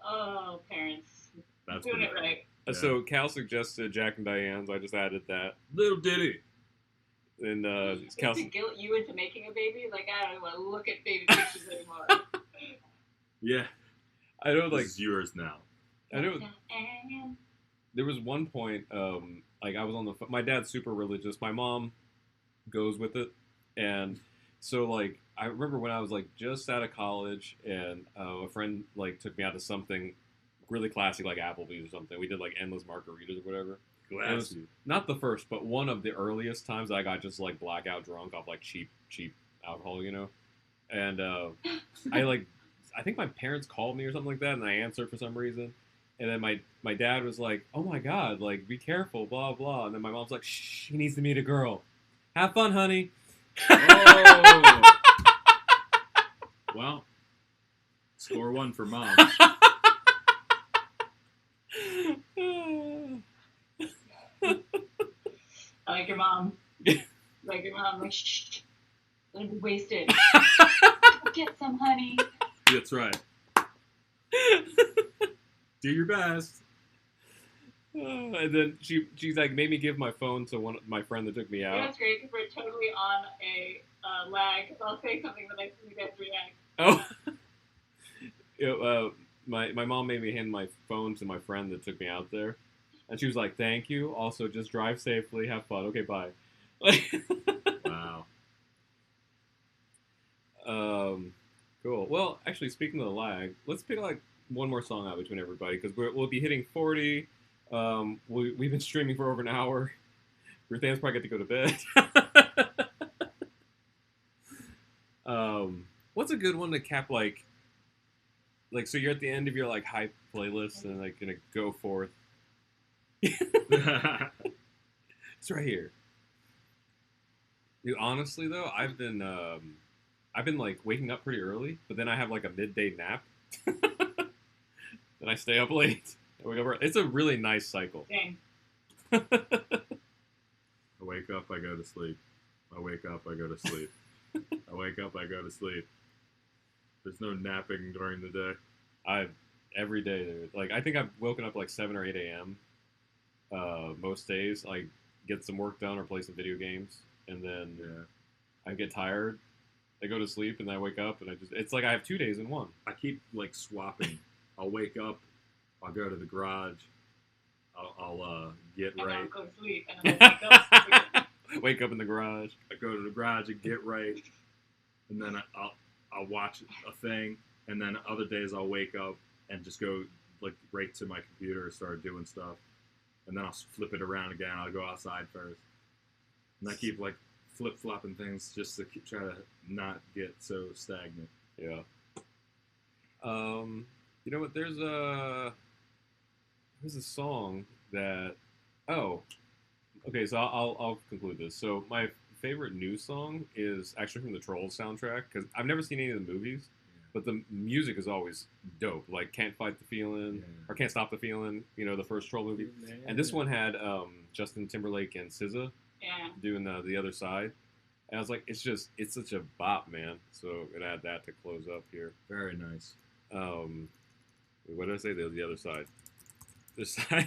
Oh, parents. That's Doing pretty it right. Yeah. So Cal suggested Jack and Diane's. I just added that. Little Diddy. And Just Cal, to guilt you into making a baby? Like, I don't want to look at baby pictures anymore. Yeah. I know, This like, is yours now. I know there was one point, like I was on the phone. My dad's super religious. My mom goes with it, and so like I remember when I was like just out of college, and a friend like took me out to something really classy like Applebee's or something. We did like endless margaritas or whatever. Glad It was not the first, but one of the earliest times I got just like blackout drunk off like cheap alcohol, you know. And I think my parents called me or something like that, and I answered for some reason. And then my dad was like, "Oh my God, like be careful, blah blah." And then my mom's like, "Shh, he needs to meet a girl. Have fun, honey." Oh. Well, score one for mom. I like your mom. Like your mom. Like, shh. Gonna be wasted. Get some, honey. That's right. Do your best. And then she's like made me give my phone to my friend that took me Yeah, out. that's great because we're totally on a lag. Because I'll say something that I see you guys react. Oh. My mom made me hand my phone to my friend that took me out there, and she was like, "Thank you. Also, just drive safely. Have fun. Okay, bye." Wow. Cool. Well, actually, speaking of the lag, let's pick like one more song out between everybody because we'll be hitting 40. We've been streaming for over an hour. Ruthann's probably got to go to bed. What's a good one to cap like so you're at the end of your like hype playlist and like gonna go forth. It's right here. Dude, honestly though, I've been like waking up pretty early, but then I have like a midday nap. Then I stay up late. I wake up early. It's a really nice cycle. Dang. I wake up, I go to sleep. I wake up, I go to sleep. I wake up, I go to sleep. There's no napping during the day. Every day, dude. Like I think I've woken up like 7 or 8 a.m. Most days. Like get some work done or play some video games, and then I get tired. I go to sleep and then I wake up and it's like I have 2 days in one. I keep like swapping. I'll wake up, I'll go to the garage, I'll get And right. I'll go to sleep. And I'll wake up. Wake up in the garage. I go to the garage and get right, and then I'll watch a thing, and then other days I'll wake up and just go like right to my computer and start doing stuff, and then I'll flip it around again. I'll go outside first, and I keep like flip flopping things just to try to not get so stagnant. Yeah. You know what? There's a song that. Oh. Okay, so I'll conclude this. So my favorite new song is actually from the Trolls soundtrack because I've never seen any of the movies, but the music is always dope. Like Can't Fight the Feeling or Can't Stop the Feeling. You know, the first Troll movie, and this one had Justin Timberlake and SZA doing the other side. And I was like, it's such a bop, man. So I'm gonna add that to close up here. Very nice. What did I say? The other side. This side.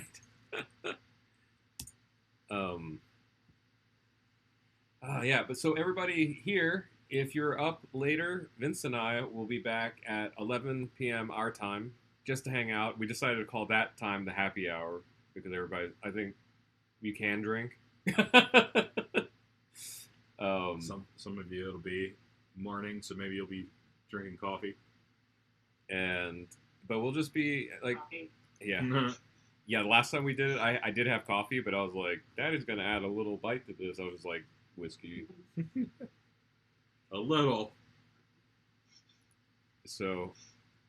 Yeah, but so everybody here, if you're up later, Vince and I will be back at 11 p.m. our time just to hang out. We decided to call that time the happy hour because everybody, I think, you can drink. Some of you it'll be morning, so maybe you'll be drinking coffee. But we'll just be like, yeah. Yeah, the last time we did it, I did have coffee, but I was like, that is going to add a little bite to this. I was like, whiskey. A little. So,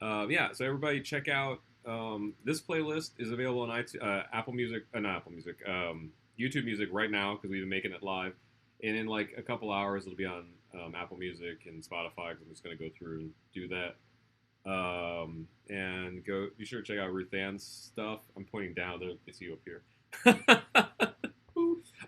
yeah, so everybody check out, this playlist is available on Apple Music, not Apple Music, YouTube Music right now because we've been making it live. And in like a couple hours, it'll be on Apple Music and Spotify because I'm just going to go through and do that. And be sure to check out Ruthann's stuff. I'm pointing down there. They see you up here.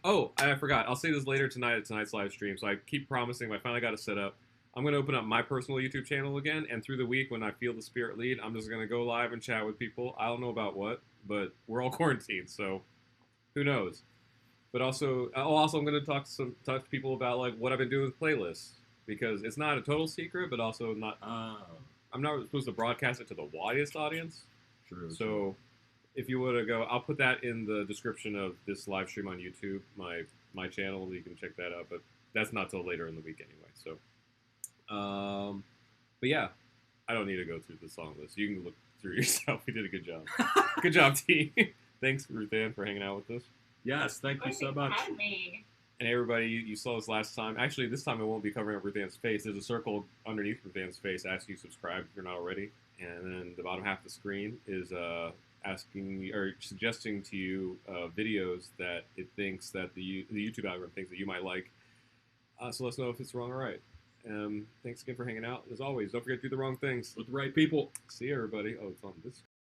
Oh, I forgot. I'll say this later tonight at tonight's live stream. So I keep promising. I finally got it set up. I'm going to open up my personal YouTube channel again. And through the week, when I feel the spirit lead, I'm just going to go live and chat with people. I don't know about what, but we're all quarantined, so who knows? But also, I'm going to talk to people about like what I've been doing with playlists because it's not a total secret, but also not. I'm not supposed to broadcast it to the widest audience. True. So, if you want to go, I'll put that in the description of this live stream on YouTube, my channel. You can check that out, but that's not till later in the week anyway. So, but yeah, I don't need to go through the song list. You can look through yourself. You did a good job. Good job, team. Thanks, Ruthann, for hanging out with us. Yes, thank you so much. And everybody, you saw this last time. Actually, this time I won't be covering up Ruthann's face. There's a circle underneath Ruthann's face asking you to subscribe if you're not already. And then the bottom half of the screen is asking or suggesting to you videos that it thinks that the YouTube algorithm thinks that you might like. So let us know if it's wrong or right. Thanks again for hanging out. As always, don't forget to do the wrong things with the right people. See you, everybody. Oh, it's on this.